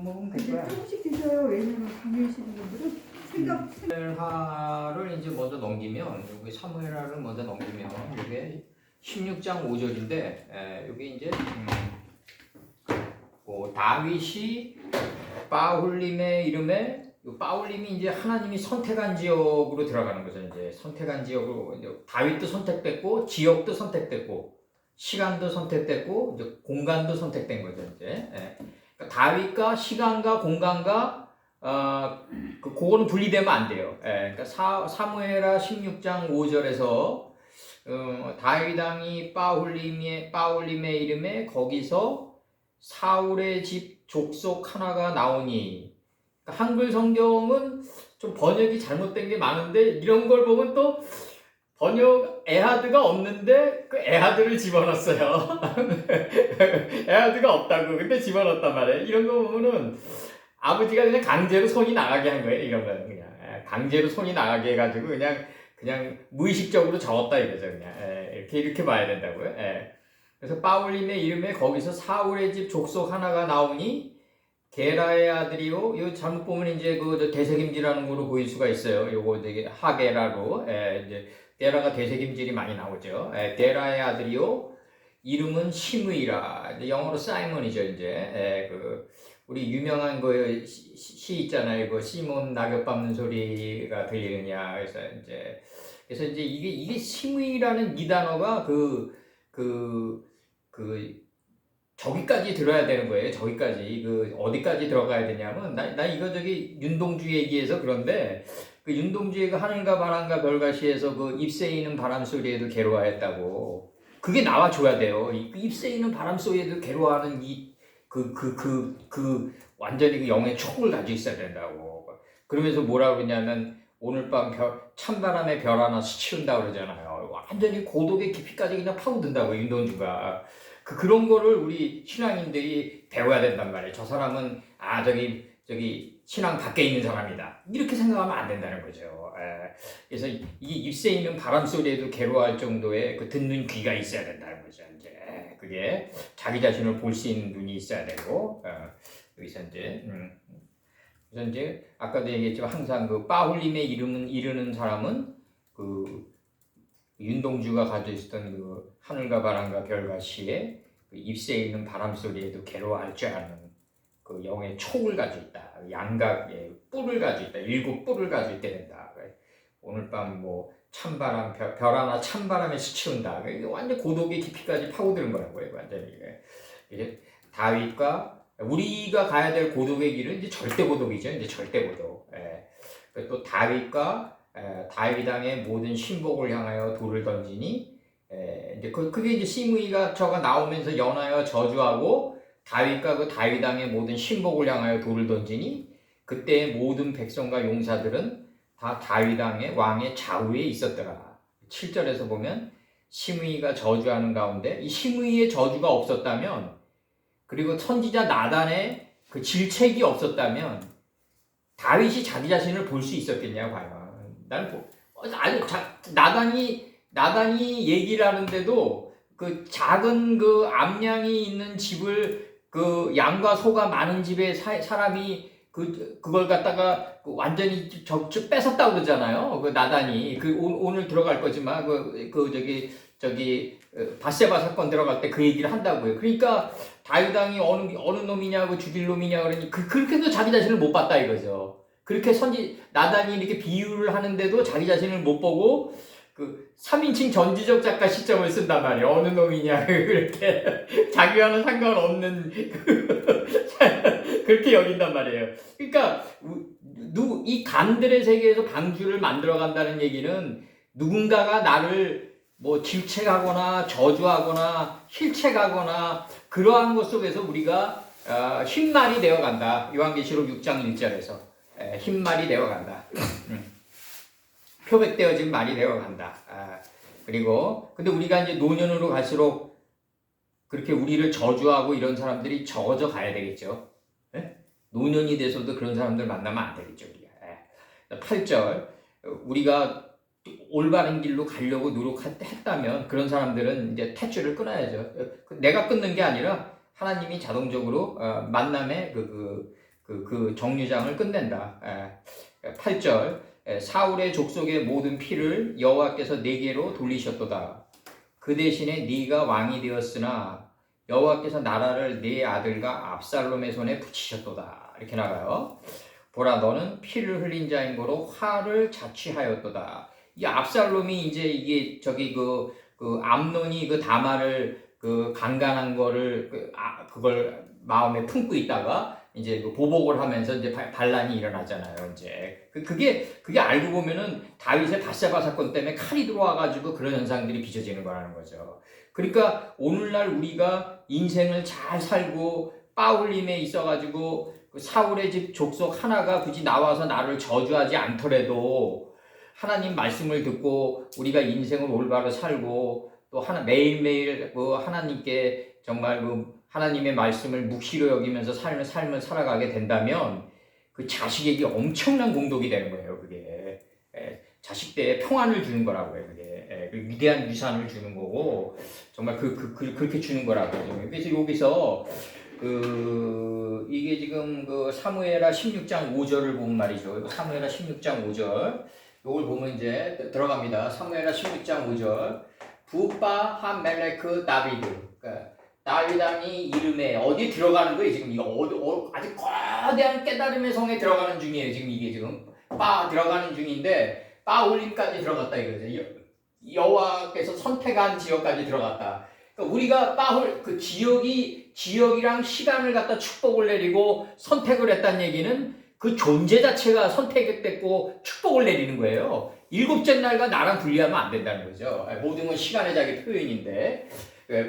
먹으면 될 근데 거야. 조금씩 드셔요. 왜냐면 당뇨이시는 분들은 사무엘하를 이제 먼저 넘기면 여기 사무엘하를 먼저 넘기면 이게 16장 5절인데 여기 이제 뭐 다윗이 바울림의 이름에 바울림이 이제 하나님이 선택한 지역으로 들어가는 거죠. 이제 선택한 지역으로 이제 다윗도 선택됐고 지역도 선택됐고 시간도 선택됐고 이제 공간도 선택된 거죠. 이제 그러니까 다윗과 시간과 공간과 그거는 분리되면 안 돼요. 그러니까 사무엘하 16장 5절에서 다윗 왕이 바울림의 이름에 거기서 사울의 집 족속 하나가 나오니 그러니까 한글 성경은 좀 번역이 잘못된 게 많은데 이런 걸 보면 또 번역 에하드가 없는데 그 에하드를 집어넣었어요. 에하드가 없다고 근데 집어넣었단 말이에요. 이런 거 보면은 아버지가 그냥 강제로 손이 나가게 한 거예요. 이런 거는 그냥 강제로 손이 나가게 해가지고 그냥 무의식적으로 적었다 이거죠. 그냥 이렇게 봐야 된다고요. 그래서 바울림의 이름에 거기서 사울의 집 족속 하나가 나오니 게라의 아들이요. 이거 잘못 보면 이제 그 대세김질하는 거로 보일 수가 있어요. 요거 되게 하게라로 이제 게라가 대세김질이 많이 나오죠. 게라의 아들이요. 이름은 시므이라. 영어로 사이먼이죠. 이제 그 우리 유명한 그 시 있잖아요. 그 시몬 낙엽 밟는 소리가 들리느냐. 그래서 이제 이게 시므이라는 이 단어가 저기까지 들어야 되는 거예요. 저기까지 어디까지 들어가야 되냐면 나 이거 저기 윤동주 얘기해서 그런데 그 윤동주의 하늘과 바람과 별과시에서 그 잎새이는 바람 소리에도 괴로워했다고 그게 나와줘야 돼요. 잎새이는 바람 소리에도 괴로워하는 완전히 그 영의 촉을 가지고 있어야 된다고. 그러면서 뭐라 그러냐면 오늘 밤 찬바람에 별 하나 스치운다 그러잖아요. 완전히 고독의 깊이까지 그냥 파고든다고 윤동주가. 그런 거를 우리 신앙인들이 배워야 된단 말이에요. 저 사람은 저기 신앙 밖에 있는 사람이다. 이렇게 생각하면 안 된다는 거죠. 그래서 이게 입새 있는 바람 소리에도 괴로워할 정도의 그 듣는 귀가 있어야 된다는 거죠. 이제 그게 자기 자신을 볼 수 있는 눈이 있어야 되고 여기서 그래서 이제 아까도 얘기했지만 항상 그 바울림의 이름은 이르는 사람은 그 윤동주가 가지고 있었던 그 하늘과 바람과 별과 시에 그 잎새 있는 바람 소리에도 괴로워할 줄 아는 그 영의 촉을 가지고 있다. 양각의 뿔을 가지고 있다. 7뿔을 가지고 있게 된다. 오늘 밤 뭐 찬바람 별 하나 찬바람에 스치운다. 이게 완전 고독의 깊이까지 파고드는 거라고요. 완전히 이게 다윗과 우리가 가야 될 고독의 길은 이제 절대 고독이죠. 이제 절대 고독. 또 다윗과 다윗 왕의 모든 신복을 향하여 돌을 던지니 이제 그게 이제 시므이가 저가 나오면서 연하여 저주하고 다윗과 그 다윗 왕의 모든 신복을 향하여 돌을 던지니 그때의 모든 백성과 용사들은 다 다윗 왕의 좌우에 있었더라. 7절에서 보면 시므이가 저주하는 가운데 이 시므이의 저주가 없었다면 그리고 선지자 나단의 그 질책이 없었다면 다윗이 자기 자신을 볼 수 있었겠냐 과연. 나단이 얘기를 하는데도 그 작은 그 암양이 있는 집을 그 양과 소가 많은 집에 사람이 그걸 갖다가 완전히 뺏었다고 그러잖아요. 그 나단이 오늘 들어갈 거지만 저기 바세바 사건 들어갈 때 그 얘기를 한다고요. 그러니까 다윗 왕이 어느 놈이냐고 죽일 놈이냐 그러니 그렇게도 자기 자신을 못 봤다 이거죠. 그렇게 나단이 이렇게 비유를 하는데도 자기 자신을 못 보고 그 3인칭 전지적 작가 시점을 쓴단 말이에요. 어느 놈이냐 그렇게 자기와는 상관없는 그렇게 여긴단 말이에요. 그러니까 이 간들의 세계에서 방주를 만들어 간다는 얘기는 누군가가 나를 뭐 질책하거나 저주하거나 실책하거나 그러한 것 속에서 우리가 흰말이 되어간다. 요한계시록 6장 1절에서 흰말이 되어간다. 표백되어진 말이 되어간다. 그리고 근데 우리가 이제 노년으로 갈수록 그렇게 우리를 저주하고 이런 사람들이 적어져 가야 되겠죠. 노년이 돼서도 그런 사람들 만나면 안 되겠죠. 우리가. 8절 우리가 올바른 길로 가려고 노력했다면 그런 사람들은 이제 탯줄을 끊어야죠. 내가 끊는 게 아니라 하나님이 자동적으로 만남의 그 정류장을 끝낸다. 8절 사울의 족속의 모든 피를 여호와께서 네게로 돌리셨도다. 그 대신에 네가 왕이 되었으나 여호와께서 나라를 네 아들과 압살롬의 손에 붙이셨도다. 이렇게 나가요. 보라 너는 피를 흘린 자인 거로 화를 자취하였도다. 이 압살롬이 이제 이게 저기 그 암논이 그 다말을 그 강간한 거를 그걸 마음에 품고 있다가 이제 그 보복을 하면서 이제 반란이 일어나잖아요. 이제 그게 알고 보면은 다윗의 밧세바 사건 때문에 칼이 들어와가지고 그런 현상들이 빚어지는 거라는 거죠. 그러니까 오늘날 우리가 인생을 잘 살고 빠울림에 있어가지고 그 사울의 집 족속 하나가 굳이 나와서 나를 저주하지 않더라도 하나님 말씀을 듣고 우리가 인생을 올바로 살고 또 매일매일 그 하나님께 정말 그 하나님의 말씀을 묵시로 여기면서 삶을 살아가게 된다면 그 자식에게 엄청난 공덕이 되는 거예요. 그게 자식들의 평안을 주는 거라고요. 그게 그 위대한 유산을 주는 거고 정말 그렇게 주는 거라고요. 그래서 여기서 이게 지금 그 사무엘하 16장 5절을 보면 말이죠. 사무엘하 16장 5절 요걸 보면 이제 들어갑니다. 사무엘하 16장 5절 부파 하멜레크 다비드 다윗 왕이 이름에 어디 들어가는 거예요? 지금 이거 아주 거대한 깨달음의 성에 들어가는 중이에요. 지금 이게 지금 들어가는 중인데 올림까지 들어갔다 이거죠. 여호와께서 선택한 지역까지 들어갔다. 그러니까 우리가 그 지역이랑 시간을 갖다 축복을 내리고 선택을 했다는 얘기는 그 존재 자체가 선택됐고 축복을 내리는 거예요. 일곱째 날과 나랑 분리하면 안 된다는 거죠. 모든 건 시간의 자기 표현인데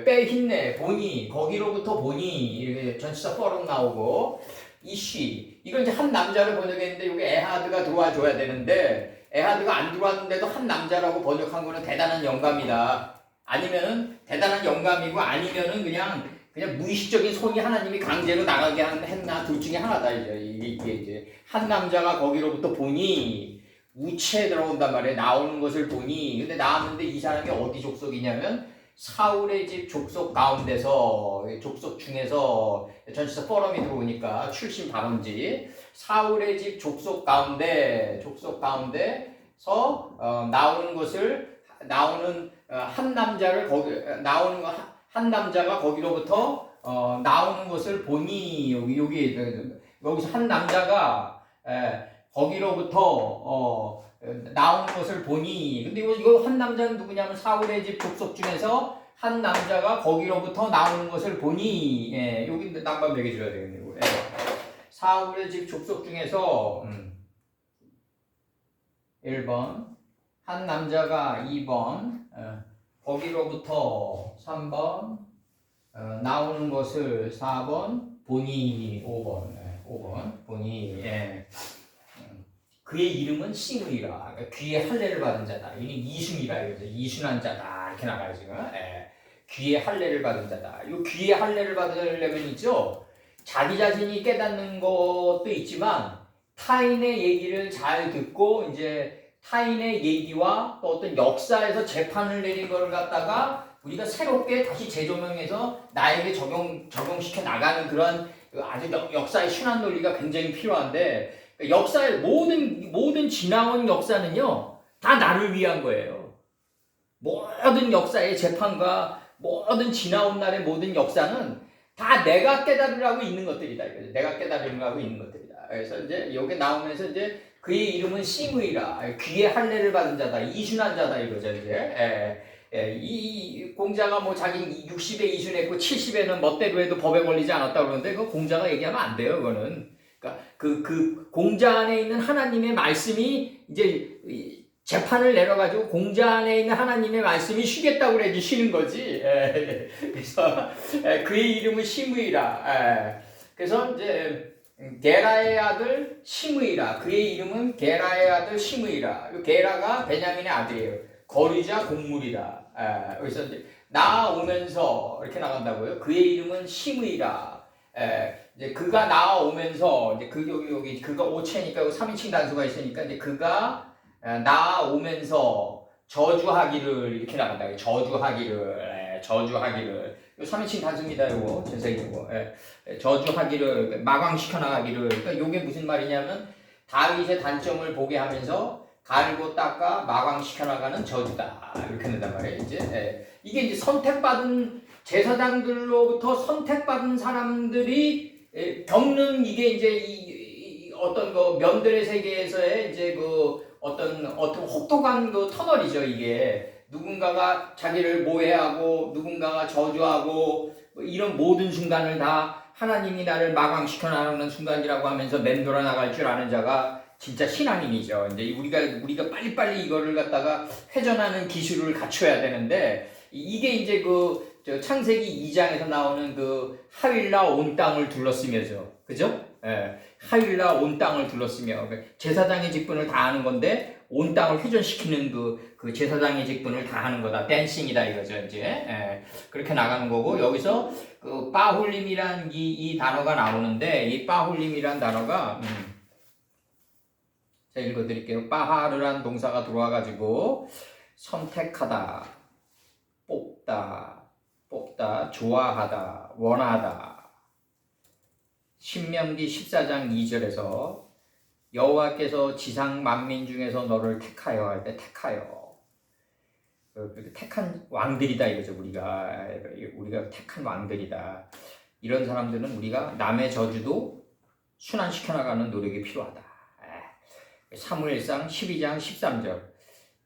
빼힘내 보니 거기로부터 보니 이렇게 전치사 뻐럭 나오고 이쉬 이건 이제 한 남자를 번역했는데 여기 에하드가 들어와줘야 되는데 에하드가 안 들어왔는데도 한 남자라고 번역한 거는 대단한 영감이다. 아니면은 대단한 영감이고 아니면은 그냥 무의식적인 손이 하나님이 강제로 나가게 했나 둘 중에 하나다. 이게 이제 한 남자가 거기로부터 보니 우체에 들어온단 말이에요. 나오는 것을 보니 근데 나왔는데 이 사람이 어디 족속이냐면 사울의 집 족속 가운데서 족속 중에서 전치사 포럼이 들어오니까 출신 발언지 사울의 집 족속 가운데서 나오는 한 남자를 한 남자가 거기로부터 나오는 것을 보니 여기서 한 남자가 거기로부터 나오는 것을 보니 근데 이거 한 남자는 누구냐면 사울의 집 족속 중에서 한 남자가 거기로부터 나오는 것을 보니 여기 남방 매겨줘야 되겠네요. 사울의 집 족속 중에서 1번 한 남자가 2번 거기로부터 3번 나오는 것을 4번 보니 5번 보니 그의 이름은 시므이라 귀에 할례를 받은 자다. 이게 이순이라 이거죠. 이순한 자다 이렇게 나가요 지금. 귀에 할례를 받은 자다. 이 귀에 할례를 받으려면 있죠. 자기 자신이 깨닫는 것도 있지만 타인의 얘기를 잘 듣고 이제 타인의 얘기와 또 어떤 역사에서 재판을 내린 걸 갖다가 우리가 새롭게 다시 재조명해서 나에게 적용시켜 나가는 그런 아주 역사의 순환 논리가 굉장히 필요한데 역사의 모든 지나온 역사는요 다 나를 위한 거예요. 모든 역사의 재판과 모든 지나온 날의 모든 역사는 다 내가 깨달으라고 있는 것들이다. 내가 깨달으라고 있는 것들이다. 그래서 이제 여기 나오면서 이제 그의 이름은 시므이라 귀에 할례를 받은 자다. 이순한 자다 이거죠. 이제 이 공자가 뭐 자기 60에 이순했고 70에는 멋대로 해도 법에 걸리지 않았다 그러는데 그 공자가 얘기하면 안 돼요. 그거는 그러니까 그 공자 안에 있는 하나님의 말씀이 이제 재판을 내려가지고 공자 안에 있는 하나님의 말씀이 쉬겠다고 그래야지 쉬는 거지. 그래서 그의 이름은 시므이라. 그래서 이제 게라의 아들 시므이라. 그의 이름은 게라의 아들 시므이라. 게라가 베냐민의 아들이에요. 거류자 공물이라. 그래서 이제 나오면서 이렇게 나간다고요. 그의 이름은 시므이라. 이제 그가 나오면서 이제 여기 그가 오체니까 3인칭 단수가 있으니까 이제 그가 나오면서 저주하기를 이렇게 나간다. 저주하기를 요 3인칭 단수입니다. 요거 제세기고 저주하기를 마광시켜 나가기를. 그러니까 요게 무슨 말이냐면 다윗의 단점을 보게 하면서 가리고 닦아 마광시켜 나가는 저주다. 이렇게 된단 말이에요. 이제 이게 이제 선택받은 제사장들로부터 선택받은 사람들이 겪는 이게 이제 이 어떤 그 면들의 세계에서의 이제 그 어떤 혹독한 그 터널이죠. 이게 누군가가 자기를 모해하고 누군가가 저주하고 뭐 이런 모든 순간을 다 하나님이 나를 마광시켜 나가는 순간이라고 하면서 맴돌아 나갈 줄 아는 자가 진짜 신앙인이죠. 이제 우리가 빨리빨리 이거를 갖다가 회전하는 기술을 갖춰야 되는데 이게 이제 그 창세기 2장에서 나오는 그 하윌라 온 땅을 둘러쓰며죠. 그죠? 하윌라 온 땅을 둘러쓰며 제사장의 직분을 다 하는 건데 온 땅을 회전시키는 그 제사장의 직분을 다 하는 거다. 댄싱이다 이거죠. 이제 그렇게 나가는 거고 여기서 그 빠홀림이란 이 단어가 나오는데 이 빠홀림이란 단어가 제가 읽어드릴게요. 빠하르란 동사가 들어와가지고 선택하다, 뽑다, 좋아하다, 원하다. 신명기 14장 2절에서 여호와께서 지상 만민 중에서 너를 택하여 할 때 택하여. 택한 왕들이다 이거죠. 우리가 택한 왕들이다. 이런 사람들은 우리가 남의 저주도 순환시켜 나가는 노력이 필요하다. 사무엘상 12장 13절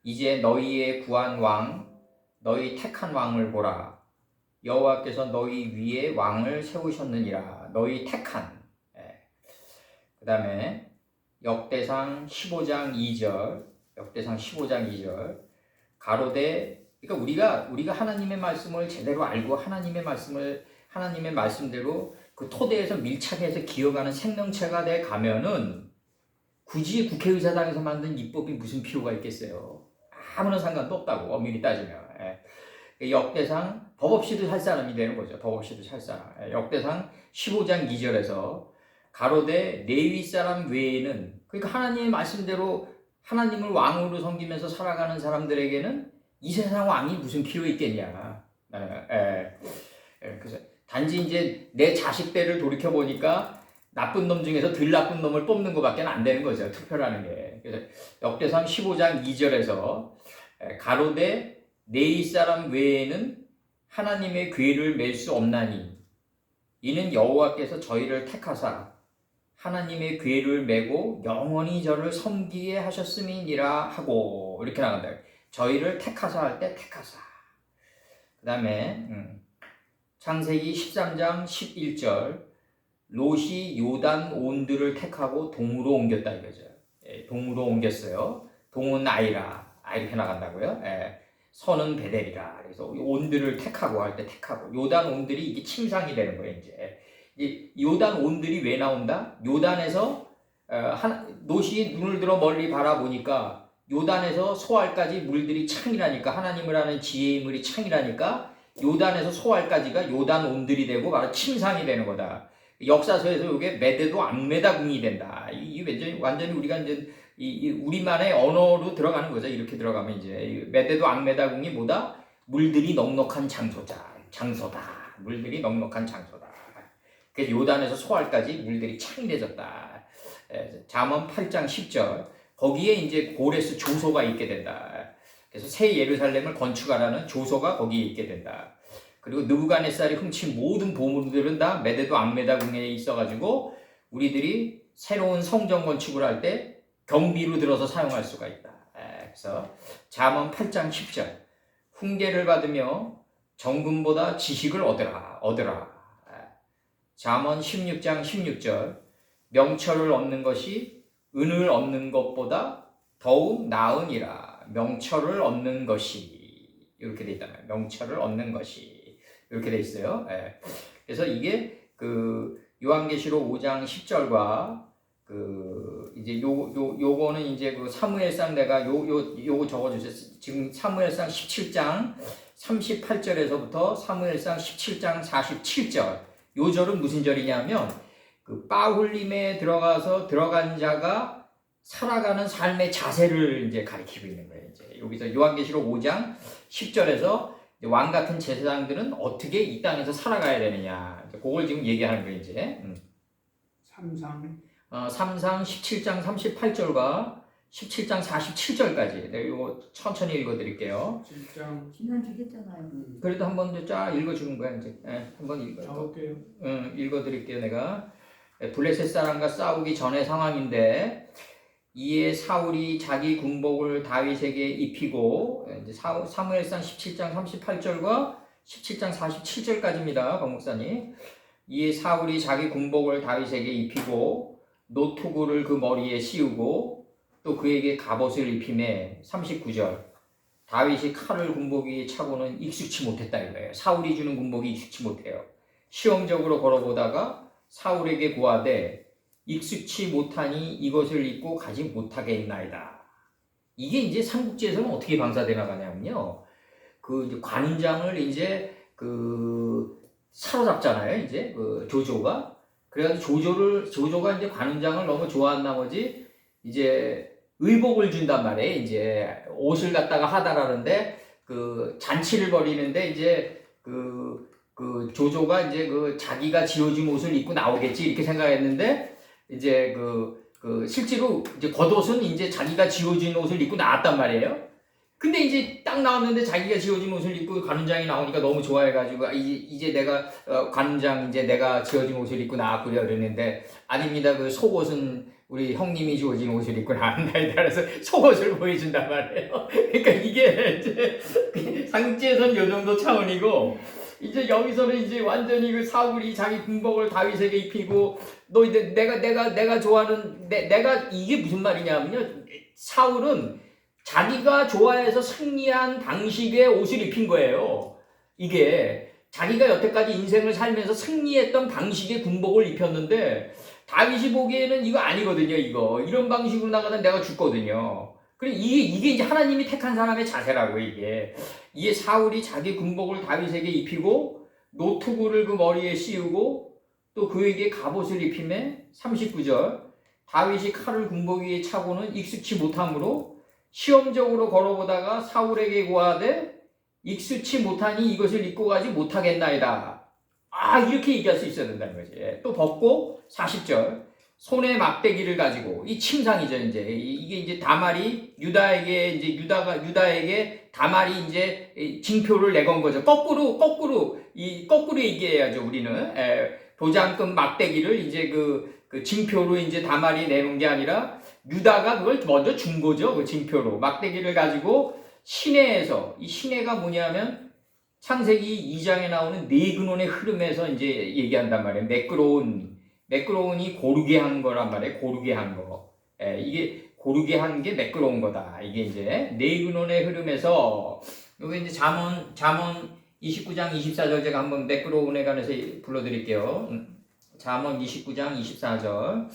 이제 너희의 구한 왕 너희 택한 왕을 보라 여호와께서 너희 위에 왕을 세우셨느니라. 너희 택한. 그 다음에 역대상 15장 2절 가로되 그러니까 우리가 하나님의 말씀을 제대로 알고 하나님의 말씀대로 그 토대에서 밀착해서 기어가는 생명체가 돼 가면은 굳이 국회의사당에서 만든 입법이 무슨 필요가 있겠어요. 아무런 상관도 없다고 엄밀히 따지면. 역대상 법 없이도 살 사람이 되는 거죠. 법 없이도 살 사람. 역대상 15장 2절에서 가로되 레위 사람 외에는 그러니까 하나님의 말씀대로 하나님을 왕으로 섬기면서 살아가는 사람들에게는 이 세상 왕이 무슨 필요 있겠냐. 그래서 단지 이제 내 자식들을 돌이켜 보니까 나쁜 놈 중에서 덜 나쁜 놈을 뽑는 것밖에 안 되는 거죠. 투표라는 게. 그래서 역대상 15장 2절에서 가로되 레위 사람 외에는 하나님의 궤를 맬 수 없나니 이는 여호와께서 저희를 택하사 하나님의 궤를 메고 영원히 저를 섬기게 하셨음이니라 하고 이렇게 나간다. 저희를 택하사 할 때 택하사. 그 다음에 창세기 13장 11절 롯이 요단 온들을 택하고 동으로 옮겼다 이거죠. 동으로 옮겼어요. 동은 아이라 이렇게 나간다고요. 선은 베델이라. 그래서 온들을 택하고 할 때 택하고 요단 온들이 이게 침상이 되는 거예요. 이제 이 요단 온들이 왜 나온다? 요단에서 롯이 눈을 들어 멀리 바라보니까 요단에서 소알까지 물들이 창이라니까 하나님을 아는 지혜의 물이 창이라니까 요단에서 소알까지가 요단 온들이 되고 바로 침상이 되는 거다. 역사서에서 이게 메대도 앙메다궁이 된다. 이게 완전히 우리가 이제 우리만의 언어로 들어가는 거죠. 이렇게 들어가면 이제 메대도 앙메다궁이 뭐다? 물들이 넉넉한 장소다. 물들이 넉넉한 장소다. 그래서 요단에서 소알까지 물들이 창이해졌다. 잠언 8장 10절 거기에 이제 고레스 조소가 있게 된다. 그래서 새 예루살렘을 건축하라는 조소가 거기에 있게 된다. 그리고 느부갓네살이 훔친 모든 보물들은 다 메대도 앙메다궁에 있어가지고 우리들이 새로운 성전 건축을 할 때 경비로 들어서 사용할 수가 있다. 그래서 잠언 8장 10절 훈계를 받으며 정금보다 지식을 얻으라. 잠언 16장 16절 명철을 얻는 것이 은을 얻는 것보다 더욱 나으니라. 명철을 얻는 것이 이렇게 돼 있단 말이에요. 명철을 얻는 것이 이렇게 돼 있어요. 그래서 이게 그 요한계시록 5장 10절과 그 이제 요거는 이제 그 사무엘상 내가 요거 적어주셨어요. 지금 사무엘상 17장 38절에서부터 사무엘상 17장 47절 요 절은 무슨 절이냐면 그 빠훌림에 들어간 자가 살아가는 삶의 자세를 이제 가리키고 있는 거예요. 이제 여기서 요한계시록 5장 10절에서 이제 왕 같은 제사장들은 어떻게 이 땅에서 살아가야 되느냐. 이제 그걸 지금 얘기하는 거예요, 이제. 3상 17장 38절과 17장 47절까지. 네, 이거 천천히 읽어드릴게요. 7장 지난 주겠잖아요. 그래도 한번 쫙 읽어주는 거야, 이제. 예, 한번 읽어. 적을게요. 읽어드릴게요, 내가. 블레셋 사람과 싸우기 전의 상황인데, 이에 사울이 자기 군복을 다윗에게 입히고, 이제 사무엘상 17장 38절과 17장 47절까지입니다, 박 목사님. 이에 사울이 자기 군복을 다윗에게 입히고 노투구를 그 머리에 씌우고 또 그에게 갑옷을 입히매 39절 다윗이 칼을 군복 위에 차고는 익숙치 못했다 이거예요. 사울이 주는 군복이 익숙치 못해요. 시험적으로 걸어보다가 사울에게 고하되 익숙치 못하니 이것을 입고 가지 못하겠나이다. 이게 이제 삼국지에서는 어떻게 방사돼 나가냐면요. 그 이제 관장을 이제 사로잡잖아요. 이제 그 조조가. 그래가지고 조조가 이제 관운장을 너무 좋아한 나머지 이제 의복을 준단 말이에요. 이제 옷을 갖다가 하다라는데 그 잔치를 벌이는데 이제 그 조조가 이제 그 자기가 지어준 옷을 입고 나오겠지 이렇게 생각했는데 이제 실제로 이제 겉옷은 이제 자기가 지어준 옷을 입고 나왔단 말이에요. 근데 이제 딱 나왔는데 자기가 지어준 옷을 입고 관운장이 나오니까 너무 좋아해가지고 이제 내가 관운장 이제 내가 지어준 옷을 입고 나왔구려 그랬는데 아닙니다. 그 속옷은 우리 형님이 지어준 옷을 입고 나왔다. 그래서 속옷을 보여준단 말이에요. 그러니까 이게 이제 삼국지에서는 요 정도 차원이고 이제 여기서는 이제 완전히 그 사울이 자기 군복을 다윗에게 입히고 너 이제 내가 좋아하는 내가 이게 무슨 말이냐면요. 사울은 자기가 좋아해서 승리한 방식의 옷을 입힌 거예요. 이게 자기가 여태까지 인생을 살면서 승리했던 방식의 군복을 입혔는데 다윗이 보기에는 이거 아니거든요. 이런 방식으로 나가면 내가 죽거든요. 그래 이게 이제 하나님이 택한 사람의 자세라고 이게 사울이 자기 군복을 다윗에게 입히고 노투구를 그 머리에 씌우고 또 그에게 갑옷을 입히매 39절 다윗이 칼을 군복 위에 차고는 익숙치 못하므로 시험적으로 걸어보다가 사울에게 고하되 익숙치 못하니 이것을 입고 가지 못하겠나이다. 이렇게 얘기할 수 있어야 된다는 거지. 또 벗고 40절 손에 막대기를 가지고 이 침상이죠. 이제 이게 이제 다말이 유다에게 다말이 이제 징표를 내건 거죠. 거꾸로 얘기해야죠. 우리는 도장금 막대기를 이제 그 징표로 이제 다말이 내놓은 게 아니라 유다가 그걸 먼저 준 거죠. 그 징표로 막대기를 가지고 시내에서 이 시내가 뭐냐면 창세기 2장에 나오는 네 근원의 흐름에서 이제 얘기한단 말이에요. 매끄러운이 고르게 한 거란 말이에요. 고르게 한 거. 이게 고르게 한 게 매끄러운 거다. 이게 이제 네 근원의 흐름에서 여기 이제 잠언 29장 24절 제가 한번 매끄러운에 관해서 불러드릴게요. 잠언 29장 24절.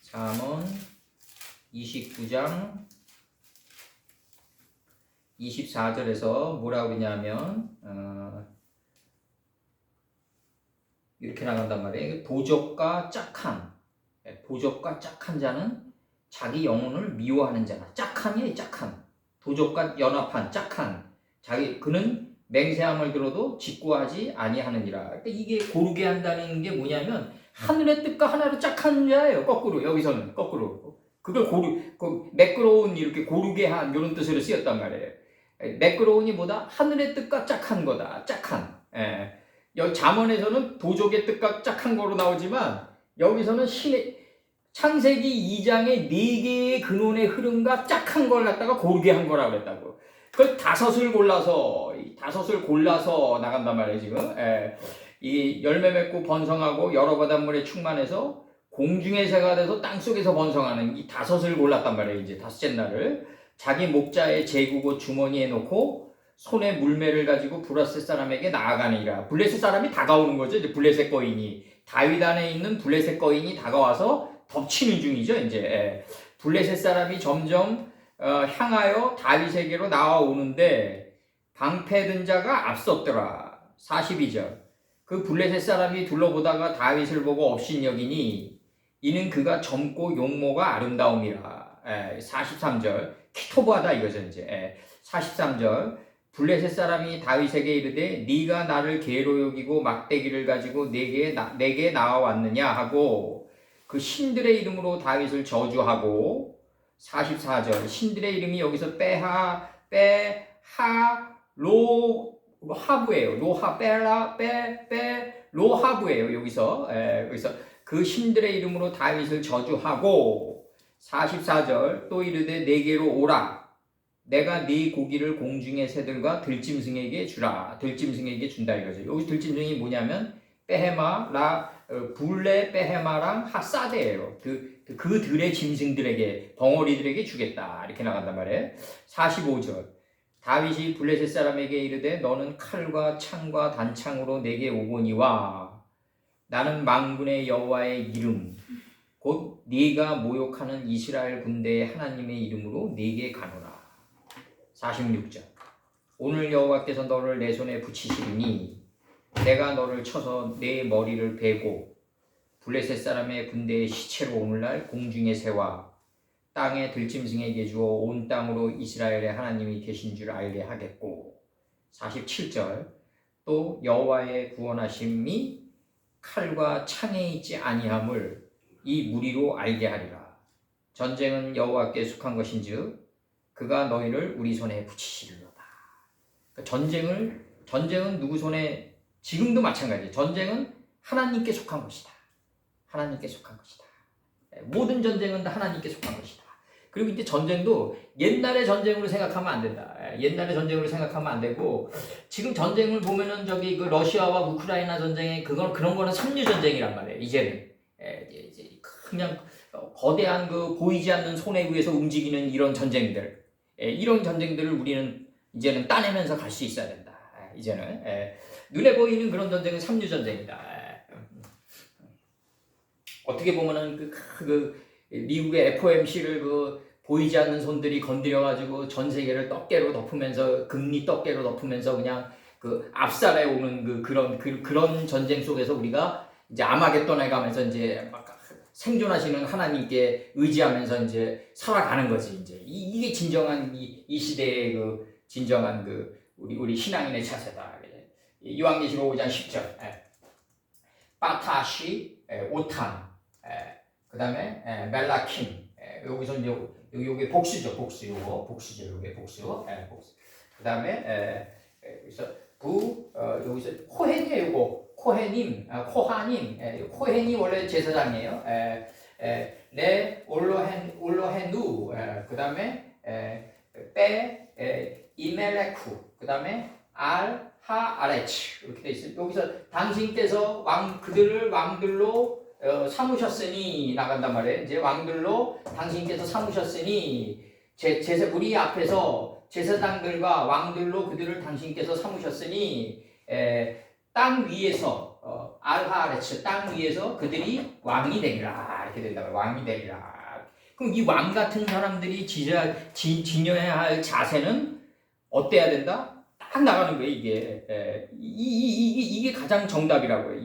잠언 29장 24절에서 뭐라고 그러냐면 이렇게 나간단 말이에요. 도적과 짝한 자는 자기 영혼을 미워하는 자라. 짝한이에요. 짝한. 도적과 연합한 짝한. 그는 맹세함을 들어도 직구하지 아니하느니라. 그러니까 이게 고르게 한다는 게 뭐냐면 하늘의 뜻과 하나로 짝한 자예요. 거꾸로 여기서는 거꾸로 그걸 매끄러운 이렇게 고르게 한 이런 뜻으로 쓰였단 말이에요. 매끄러운이 뭐다? 하늘의 뜻과 짝한 거다. 짝한. 여기 잠언에서는 도적의 뜻과 짝한 거로 나오지만 여기서는 창세기 2장의 4개의 근원의 흐름과 짝한 걸 갖다가 고르게 한 거라고 그랬다고. 그걸 다섯을 골라서 나간단 말이에요, 지금. 이 열매 맺고 번성하고 여러 바닷물에 충만해서 공중의 새가 돼서 땅속에서 번성하는 이 다섯을 골랐단 말이에요, 이제 다섯째 날을. 자기 목자의 제구고 주머니에 놓고 손에 물매를 가지고 블레셋 사람에게 나아가니라. 블레셋 사람이 다가오는 거죠, 이제 블레셋 거인이. 다윗 안에 있는 블레셋 거인이 다가와서 덮치는 중이죠, 이제. 블레셋 사람이 점점 향하여 다윗에게로 나와오는데 방패든 자가 앞섰더라. 42절. 그 블레셋 사람이 둘러보다가 다윗을 보고 업신여기니 이는 그가 젊고 용모가 아름다움이라. 43절. 키토부하다 이거죠 이제. 43절 블레셋 사람이 다윗에게 이르되 네가 나를 개로 여기고 막대기를 가지고 내게 나와왔느냐 하고 그 신들의 이름으로 다윗을 저주하고 44절 신들의 이름이 여기서 로하부예요. 로하부예요. 여기서 그 신들의 이름으로 다윗을 저주하고 44절 또 이르되 내게로 오라 내가 네 고기를 공중의 새들과 들짐승에게 주라. 들짐승에게 준다 이거죠. 여기 들짐승이 뭐냐면 불레 베헤마랑 핫사데예요. 그 들의 짐승들에게 벙어리들에게 주겠다 이렇게 나간단 말이에요. 45절 다윗이 블레셋 사람에게 이르되 너는 칼과 창과 단창으로 내게 오거니와 나는 만군의 여호와의 이름 곧 네가 모욕하는 이스라엘 군대의 하나님의 이름으로 네게 가노라. 46절 오늘 여호와께서 너를 내 손에 붙이시리니 내가 너를 쳐서 내 머리를 베고 블레셋 사람의 군대의 시체로 오늘날 공중의 새와 땅의 들짐승에게 주어 온 땅으로 이스라엘의 하나님이 계신 줄 알게 하겠고 47절 또 여호와의 구원하심이 칼과 창에 있지 아니함을 이 무리로 알게 하리라. 전쟁은 여호와께 속한 것인즉 그가 너희를 우리 손에 붙이시리로다. 그러니까 전쟁은 누구 손에 지금도 마찬가지예요. 전쟁은 하나님께 속한 것이다. 하나님께 속한 것이다. 모든 전쟁은 다 하나님께 속한 것이다. 그리고 이제 전쟁도 옛날의 전쟁으로 생각하면 안 된다. 옛날의 전쟁으로 생각하면 안 되고 지금 전쟁을 보면은 저기 그 러시아와 우크라이나 전쟁에 그런 거는 삼류 전쟁이란 말이에요. 이제는 이제 그냥 거대한 그 보이지 않는 손에 의해서 움직이는 이런 전쟁들, 이런 전쟁들을 우리는 이제는 따내면서 갈 수 있어야 된다. 이제는 눈에 보이는 그런 전쟁은 삼류 전쟁이다. 어떻게 보면은 그 미국의 FOMC를 그 보이지 않는 손들이 건드려가지고 전 세계를 떡깨로 덮으면서 금리 떡깨로 덮으면서 그냥 그 압살해 오는 그런 전쟁 속에서 우리가 이제 아마겟돈에 가면서 이제 막 생존하시는 하나님께 의지하면서 이제 살아가는 거지. 이제 이게 진정한 이 시대의 그 진정한 그 우리 신앙인의 자세다. 요한계시록 5장 10절. 파타시 오탄. 그 다음에 멜라킴. 여기서 이제 요게 복수죠. 복수죠. 요게 복수. 그 다음에 그래서 여기서 코헨이에요. 요거 코헨님, 코헨이 원래 제사장이에요. 레 올로헨누. 그 다음에 이멜레쿠. 그 다음에 알하아레츠 이렇게 돼 있어요. 여기서 당신께서 그들을 왕들로 삼으셨으니 나간단 말이에요. 이제 왕들로 당신께서 삼으셨으니 우리 앞에서 제사장들과 왕들로 그들을 당신께서 삼으셨으니 땅 위에서 알하아레츠 땅 위에서 그들이 왕이 되리라 이렇게 된다. 왕이 되리라. 그럼 이 왕 같은 사람들이 지녀야 할 자세는 어때야 된다? 딱 나가는 거예요. 이게 가장 정답이라고요.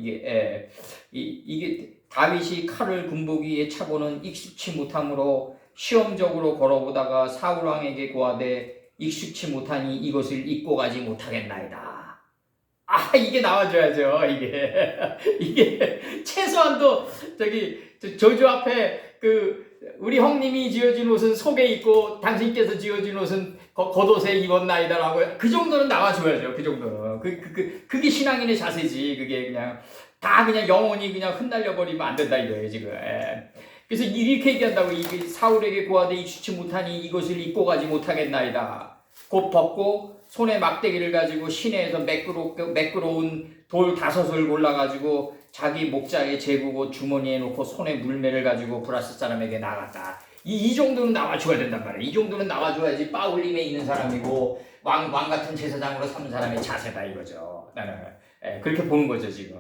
이게 다윗이 칼을 군복위에 차고는 익숙치 못함으로 시험적으로 걸어보다가 사울 왕에게 고하되 익숙치 못하니 이것을 잊고 가지 못하겠나이다. 이게 나와줘야죠. 이게 최소한도 저주 앞에 우리 형님이 지어준 옷은 속에 있고 당신께서 지어준 옷은 겉옷에 입었나이다라고 그 정도는 나와줘야죠. 그 정도는 그게 신앙인의 자세지. 그게 그냥 영원히 그냥 흩날려 버리면 안 된다 이거예요 지금. 그래서 이렇게 얘기한다고. 이게 사울에게 고하되 익숙치 못하니 이것을 입고 가지 못하겠나이다. 곧 벗고 손에 막대기를 가지고 시내에서 매끄러운 돌 5을 골라가지고 자기 목자에 재구고 주머니에 놓고 손에 물매를 가지고 브라스 사람에게 나갔다. 이 정도는 나와줘야 된단 말이에요. 이 정도는 나와줘야지 빠울림에 있는 사람이고 왕 같은 제사장으로 삼는 사람의 자세다 이거죠. 나는 그렇게 보는 거죠 지금.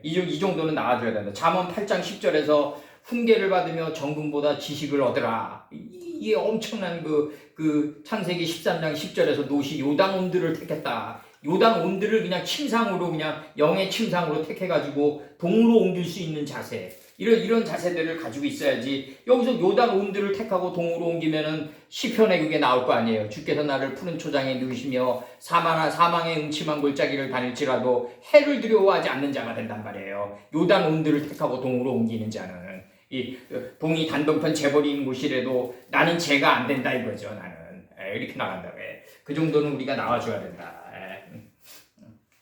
이 정도는 나와줘야 된다. 잠언 8장 10절에서 훈계를 받으며 정금보다 지식을 얻으라. 이게 엄청난 그 창세기 13장 10절에서 노시 요단온들을 택했다. 요단온들을 그냥 침상으로 그냥 영의 침상으로 택해가지고 동으로 옮길 수 있는 자세. 이런 자세들을 가지고 있어야지. 여기서 요단 온들을 택하고 동으로 옮기면은 시편에 그게 나올 거 아니에요. 주께서 나를 푸른 초장에 누이시며 사망의 음침한 골짜기를 다닐지라도 해를 두려워하지 않는 자가 된단 말이에요. 요단 온들을 택하고 동으로 옮기는 자는 이 동이 단동편 재벌인 곳이라도 나는 죄가 안 된다 이거죠. 나는 이렇게 나간다. 그 정도는 우리가 나와줘야 된다.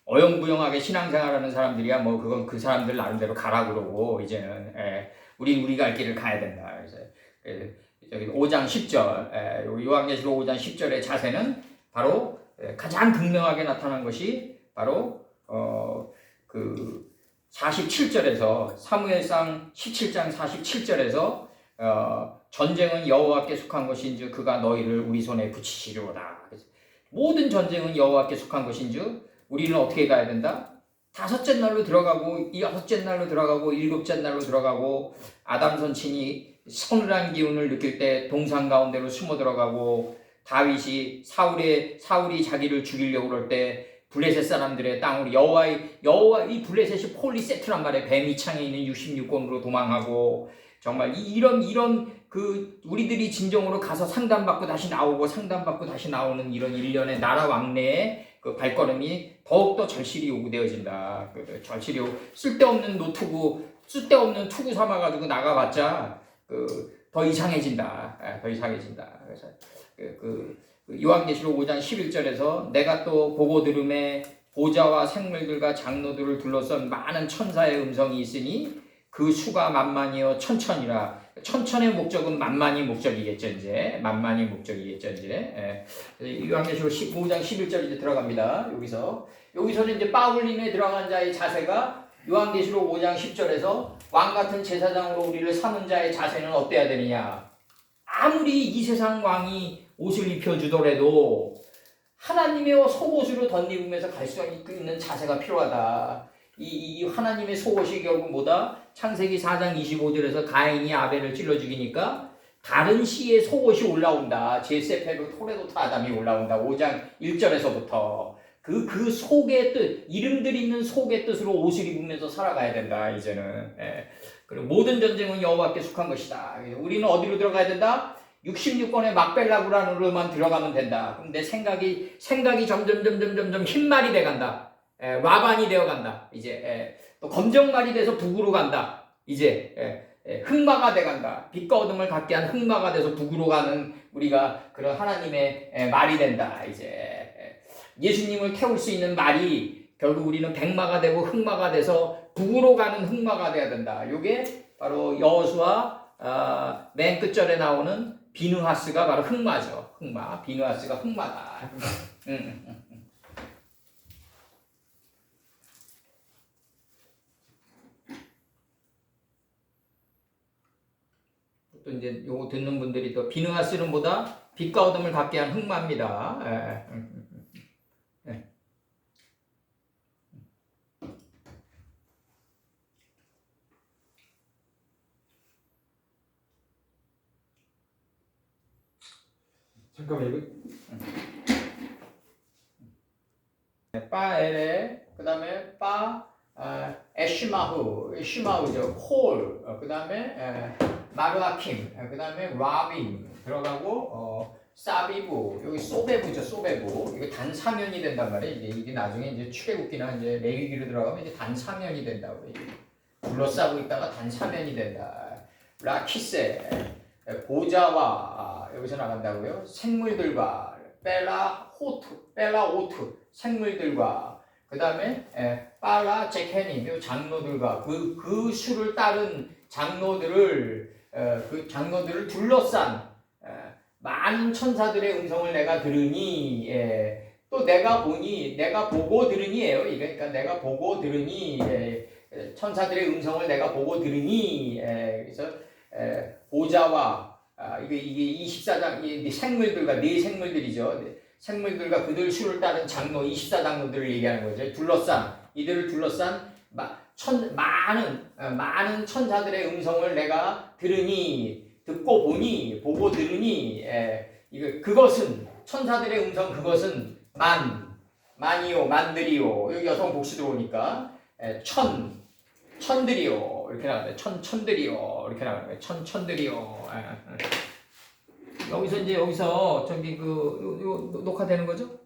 어영부영하게 신앙생활하는 사람들이야 뭐 그건 그 사람들 나름대로 가라 그러고 이제는 우리 갈 길을 가야 된다. 그래서 저기 5장 10절 요한계시록 5장 10절의 자세는 바로 가장 극명하게 나타난 것이 바로 그 47절에서 사무엘상 17장 47절에서 전쟁은 여호와께 속한 것인즉 그가 너희를 우리 손에 붙이시리로다. 모든 전쟁은 여호와께 속한 것인즉 우리는 어떻게 가야 된다? 다섯째 날로 들어가고 여섯째 날로 들어가고 일곱째 날로 들어가고 아담 선친이 서늘한 기운을 느낄 때 동산 가운데로 숨어 들어가고 다윗이 사울이 자기를 죽이려고 그럴 때 블레셋 사람들의 땅으로 여호와 이 블레셋이 폴리세트란 말이에요. 뱀이창에 있는 66권으로 도망하고 정말 이런 그 우리들이 진정으로 가서 상담받고 다시 나오고 상담받고 다시 나오는 이런 일련의 나라 왕래의 그 발걸음이 더욱더 절실히 요구되어진다. 절실히 쓸데없는 투구 삼아가지고 나가봤자 더 이상해진다. 더 이상해진다. 그래서 요한계시록 5장 11절에서 내가 또 보고 들음에 보좌와 생물들과 장로들을 둘러싼 많은 천사의 음성이 있으니 그 수가 만만이요 천천이라. 천천의 목적은 만만이 목적이겠죠. 이제 만만이 목적이겠죠. 이제 요한계시록 5장 11절 이제 들어갑니다. 여기서는 이제 바울림에 들어간 자의 자세가 요한계시록 5장 10절에서 왕 같은 제사장으로 우리를 삼은 자의 자세는 어때야 되느냐? 아무리 이 세상 왕이 옷을 입혀주더라도 하나님의 속옷으로 덧입으면서 갈 수 있는 자세가 필요하다. 이 하나님의 속옷이 결국 뭐다? 창세기 4장 25절에서 가인이 아벨을 찔러 죽이니까 다른 씨의 속옷이 올라온다. 제세페로 토레도타 아담이 올라온다. 5장 1절에서부터 그 속의 뜻, 이름들 있는 속의 뜻으로 옷을 입으면서 살아가야 된다. 이제는 그리고 모든 전쟁은 여호와께 속한 것이다. 우리는 어디로 들어가야 된다? 66권의 막벨라구란으로만 들어가면 된다. 그럼 내 생각이 점점 흰말이 돼간다. 라반이 되어간다. 이제 또 검정말이 돼서 북으로 간다. 이제 흑마가 돼간다. 빛과 어둠을 갖게 한 흑마가 돼서 북으로 가는 우리가 그런 하나님의 말이 된다. 이제 예수님을 태울 수 있는 말이 결국 우리는 백마가 되고 흑마가 돼서 북으로 가는 흑마가 돼야 된다. 이게 바로 여호수아 맨 끝절에 나오는 비느하스가 바로 흑마죠. 흑마. 비느하스가 흑마다. 또 이제 요거 듣는 분들이 또 비느하스는 뭐다? 빛과 어둠을 갖게 한 흑마입니다. 잠깐만 이거 파에레 그다음에 에슈마후죠. 콜 그다음에 마르아킴 그다음에 라빔 들어가고 사비부 여기 소베부죠. 소베부 이거 단사면이 된단 말이에요. 이게 나중에 이제 출애굽기나 이제 레위기로 들어가면 이제 단사면이 된다고 그래요. 둘러싸고 있다가 단사면이 된다. 라키세 보좌와 여기서 나간다고요. 생물들과 벨라오트 생물들과 그 다음에 빨라 제케님 장로들과 그 수를 따른 장로들을 둘러싼 많은 천사들의 음성을 내가 들으니 또 내가 보고 들으니예요. 그러니까 내가 보고 들으니 천사들의 음성을 내가 보고 들으니 그래서 보좌와 이게 24장 생물들과 네 생물들이죠. 생물들과 그들 수를 따른 장로 24장로들을 얘기하는 거죠. 이들을 둘러싼 많은 천사들의 음성을 내가 들으니 듣고 보니 보고 들으니 그것은 천사들의 음성 그것은 만이요 만들이요 여기 여성 복수 들어오니까 천들이요 이렇게 나가요. 천들이요 이렇게 나가요. 천들이요. 여기서 이제 여기서 저기 요 녹화되는 거죠?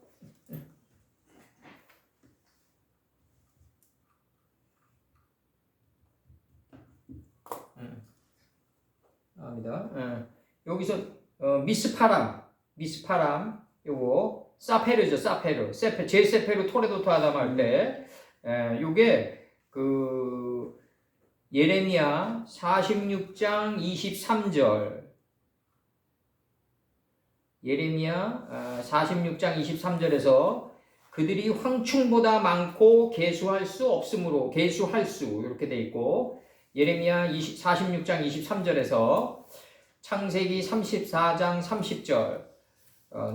합니다. 여기서 미스파람 요거 사페르죠. 제세페르 토레도토 하담 할때 요게 그 예레미야 46장 23절 예레미야 46장 23절에서 그들이 황충보다 많고 계수할 수 없으므로 계수할 수 이렇게 돼 있고 예레미야 46장 23절에서 창세기 34장 30절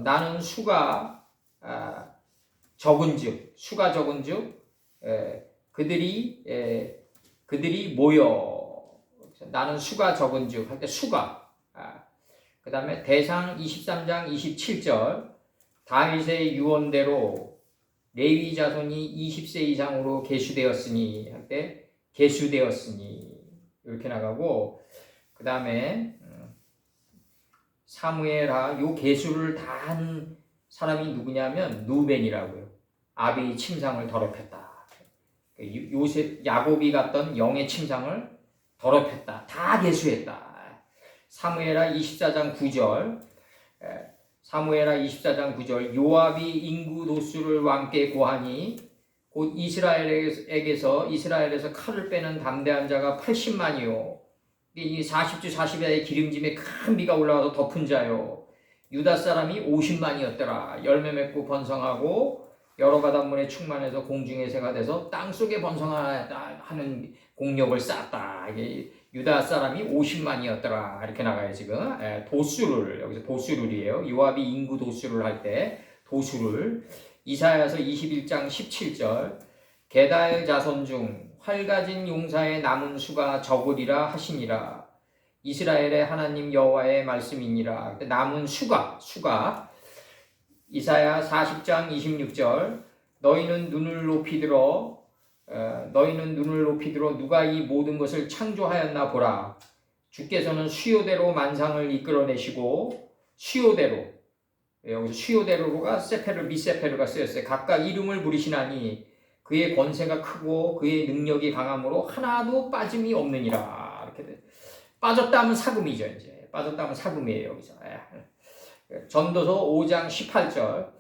나는 수가 적은즉 그들이 모여 나는 수가 적은즉 할 때 수가 그 다음에 대상 23장 27절 다윗의 유언대로 레위 자손이 20세 이상으로 계수되었으니 할 때 계수되었으니 이렇게 나가고 그 다음에 사무엘하 요 계수를 다 한 사람이 누구냐면 누벤이라고요. 아비의 침상을 더럽혔다. 요셉 야곱이 갔던 영의 침상을 더럽혔다. 다 계수했다. 사무엘하 24장 9절 사무엘하 24장 9절 요압이 인구 도수를 왕께 고하니 곧 이스라엘에서 칼을 빼는 담대한 자가 80만이요 이 40주 40야의 기름짐에 큰 비가 올라와서 덮은 자요 유다 사람이 50만이었더라. 열매 맺고 번성하고 여러 바닷물에 충만해서 공중의 새가 돼서 땅속에 번성하는 공력을 쌓았다. 이게 유다 사람이 50만이었더라. 이렇게 나가요 지금. 도수를 여기서 도수를이에요. 요압이 인구 도수를 할 때 도수를 이사야서 21장 17절 게다의 자손 중 활가진 용사의 남은 수가 적으리라 하시니라. 이스라엘의 하나님 여호와의 말씀이니라. 남은 수가 이사야 40장 26절 너희는 눈을 높이 들어 누가 이 모든 것을 창조하였나 보라. 주께서는 수요대로 만상을 이끌어내시고 수요대로 여기서 수요대로가 세페르 미세페르가 쓰였어요. 각각 이름을 부리시나니 그의 권세가 크고 그의 능력이 강함으로 하나도 빠짐이 없느니라. 이렇게 돼. 빠졌다 하면 사금이죠. 이제 빠졌다 하면 사금이에요. 여기서 전도서 5장 18절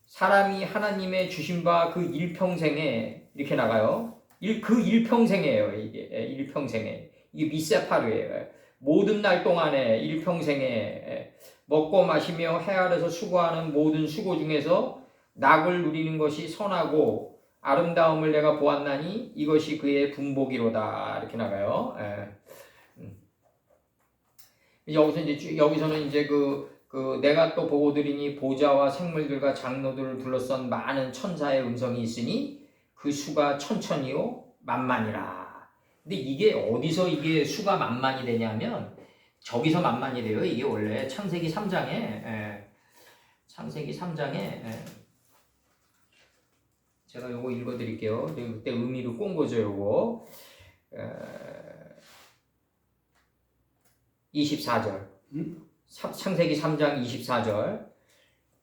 사람이 하나님의 주신 바 그 일평생에 이렇게 나가요. 그 일평생이에요. 이게 일평생에 이게 미세파르예요. 모든 날 동안에 일평생에 먹고 마시며 해 아래서 수고하는 모든 수고 중에서 낙을 누리는 것이 선하고 아름다움을 내가 보았나니 이것이 그의 분복이로다. 이렇게 나가요. 여기서는 이제 내가 또 보고 들으니 보좌와 생물들과 장로들을 둘러싼 많은 천사의 음성이 있으니 그 수가 천천히요 만만이라. 근데 이게 어디서 이게 수가 만만이 되냐면 저기서 만만이 돼요. 이게 원래 창세기 3장에 제가 요거 읽어드릴게요. 그때 의미를 꼰 거죠. 요거 24절 창세기 3장 24절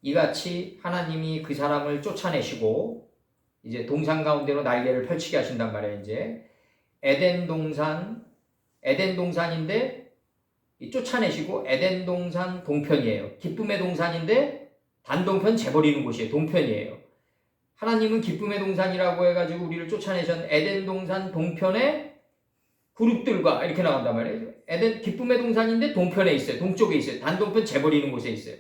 이같이 하나님이 그 사람을 쫓아내시고 이제 동산 가운데로 날개를 펼치게 하신단 말이에요. 이제 에덴 동산인데 쫓아내시고 에덴 동산 동편이에요. 기쁨의 동산인데 단동편 재버리는 곳이에요. 동편이에요. 하나님은 기쁨의 동산이라고 해가지고 우리를 쫓아내셨는 에덴 동산 동편에 그룹들과 이렇게 나간단 말이에요. 에덴 기쁨의 동산인데 동편에 있어요. 동쪽에 있어요. 단동편 재버리는 곳에 있어요.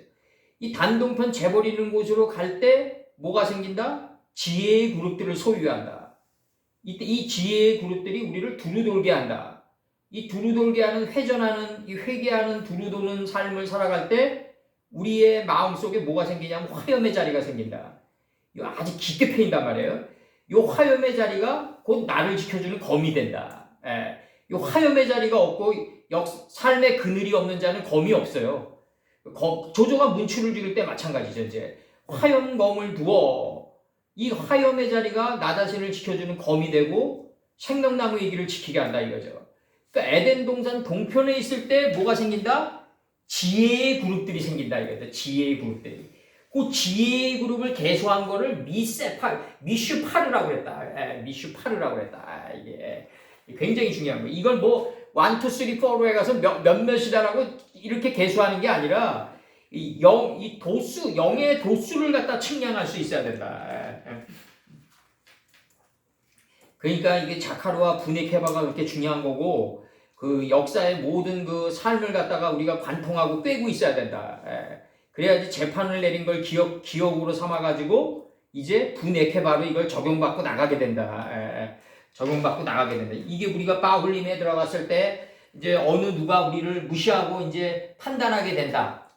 이 단동편 재버리는 곳으로 갈 때 뭐가 생긴다? 지혜의 그룹들을 소유한다. 이때 이 지혜의 그룹들이 우리를 두루돌게 한다. 이 두루돌게 하는 회개하는 두루도는 삶을 살아갈 때 우리의 마음속에 뭐가 생기냐면 화염의 자리가 생긴다. 이거 아주 깊게 패인단 말이에요. 이 화염의 자리가 곧 나를 지켜주는 검이 된다. 이 화염의 자리가 없고 삶의 그늘이 없는 자는 검이 없어요. 조조가 문추를 죽일 때 마찬가지죠. 이제 화염검을 두어 이 화염의 자리가 나 자신을 지켜주는 검이 되고 생명나무의 길을 지키게 한다 이거죠. 그러니까 에덴 동산 동편에 있을 때 뭐가 생긴다? 지혜의 그룹들이 생긴다 이거죠. 지혜의 그룹들이. 그 지혜의 그룹을 개수한 거를 미슈파르라고 그랬다. 미슈파르라고 그랬다. 이게 굉장히 중요한 거예요. 이걸 뭐 1, 2, 3, 4로 해가서 몇몇이다라고 이렇게 개수하는 게 아니라 이 도수, 영의 도수를 갖다 측량할 수 있어야 된다. 그러니까 이게 자카르와 분해케바가 그렇게 중요한 거고, 그 역사의 모든 그 삶을 갖다가 우리가 관통하고 꿰고 있어야 된다. 그래야지 재판을 내린 걸 기억으로 삼아가지고 이제 분해케바로 이걸 적용받고 나가게 된다. 적용받고 나가게 된다. 이게 우리가 바울림에 들어갔을 때 이제 어느 누가 우리를 무시하고 이제 판단하게 된다.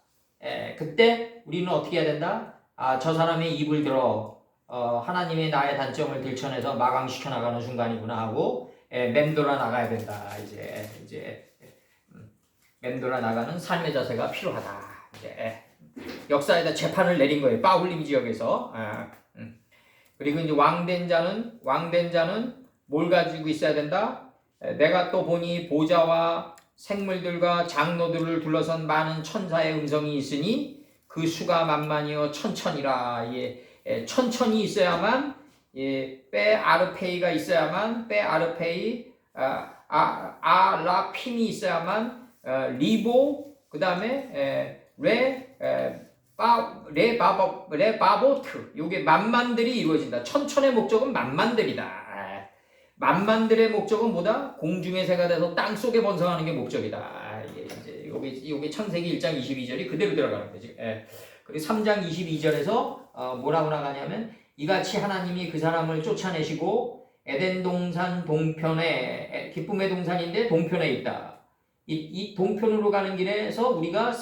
그때 우리는 어떻게 해야 된다? 저 사람의 입을 들어 하나님의 나의 단점을 들춰내서 마감시켜 나가는 순간이구나 하고 맴돌아 나가야 된다. 이제 맴돌아 나가는 삶의 자세가 필요하다. 이제 역사에다 재판을 내린 거예요. 바울림 지역에서. 그리고 이제 왕된 자는 뭘 가지고 있어야 된다? 내가 또 보니 보좌와 생물들과 장로들을 둘러선 많은 천사의 음성이 있으니 그 수가 만만이요 천천이라. 천천히 있어야만, 빼 아르페이가 있어야만, 빼 아르페이, 라핌이 있어야만, 리보, 그 다음에 레바보트, 요게 만만들이 이루어진다. 천천의 목적은 만만들이다. 만만들의 목적은 뭐다? 공중의 새가 돼서 땅 속에 번성하는 게 목적이다. 요게 창세기 1장 22절이 그대로 들어가는 거지. 그리고 3장 22절에서 뭐라고 나가냐면 이같이 하나님이 그 사람을 쫓아내시고 에덴 동산 동편에, 기쁨의 동산인데 동편에 있다. 이 동편으로 가는 길에서 우리가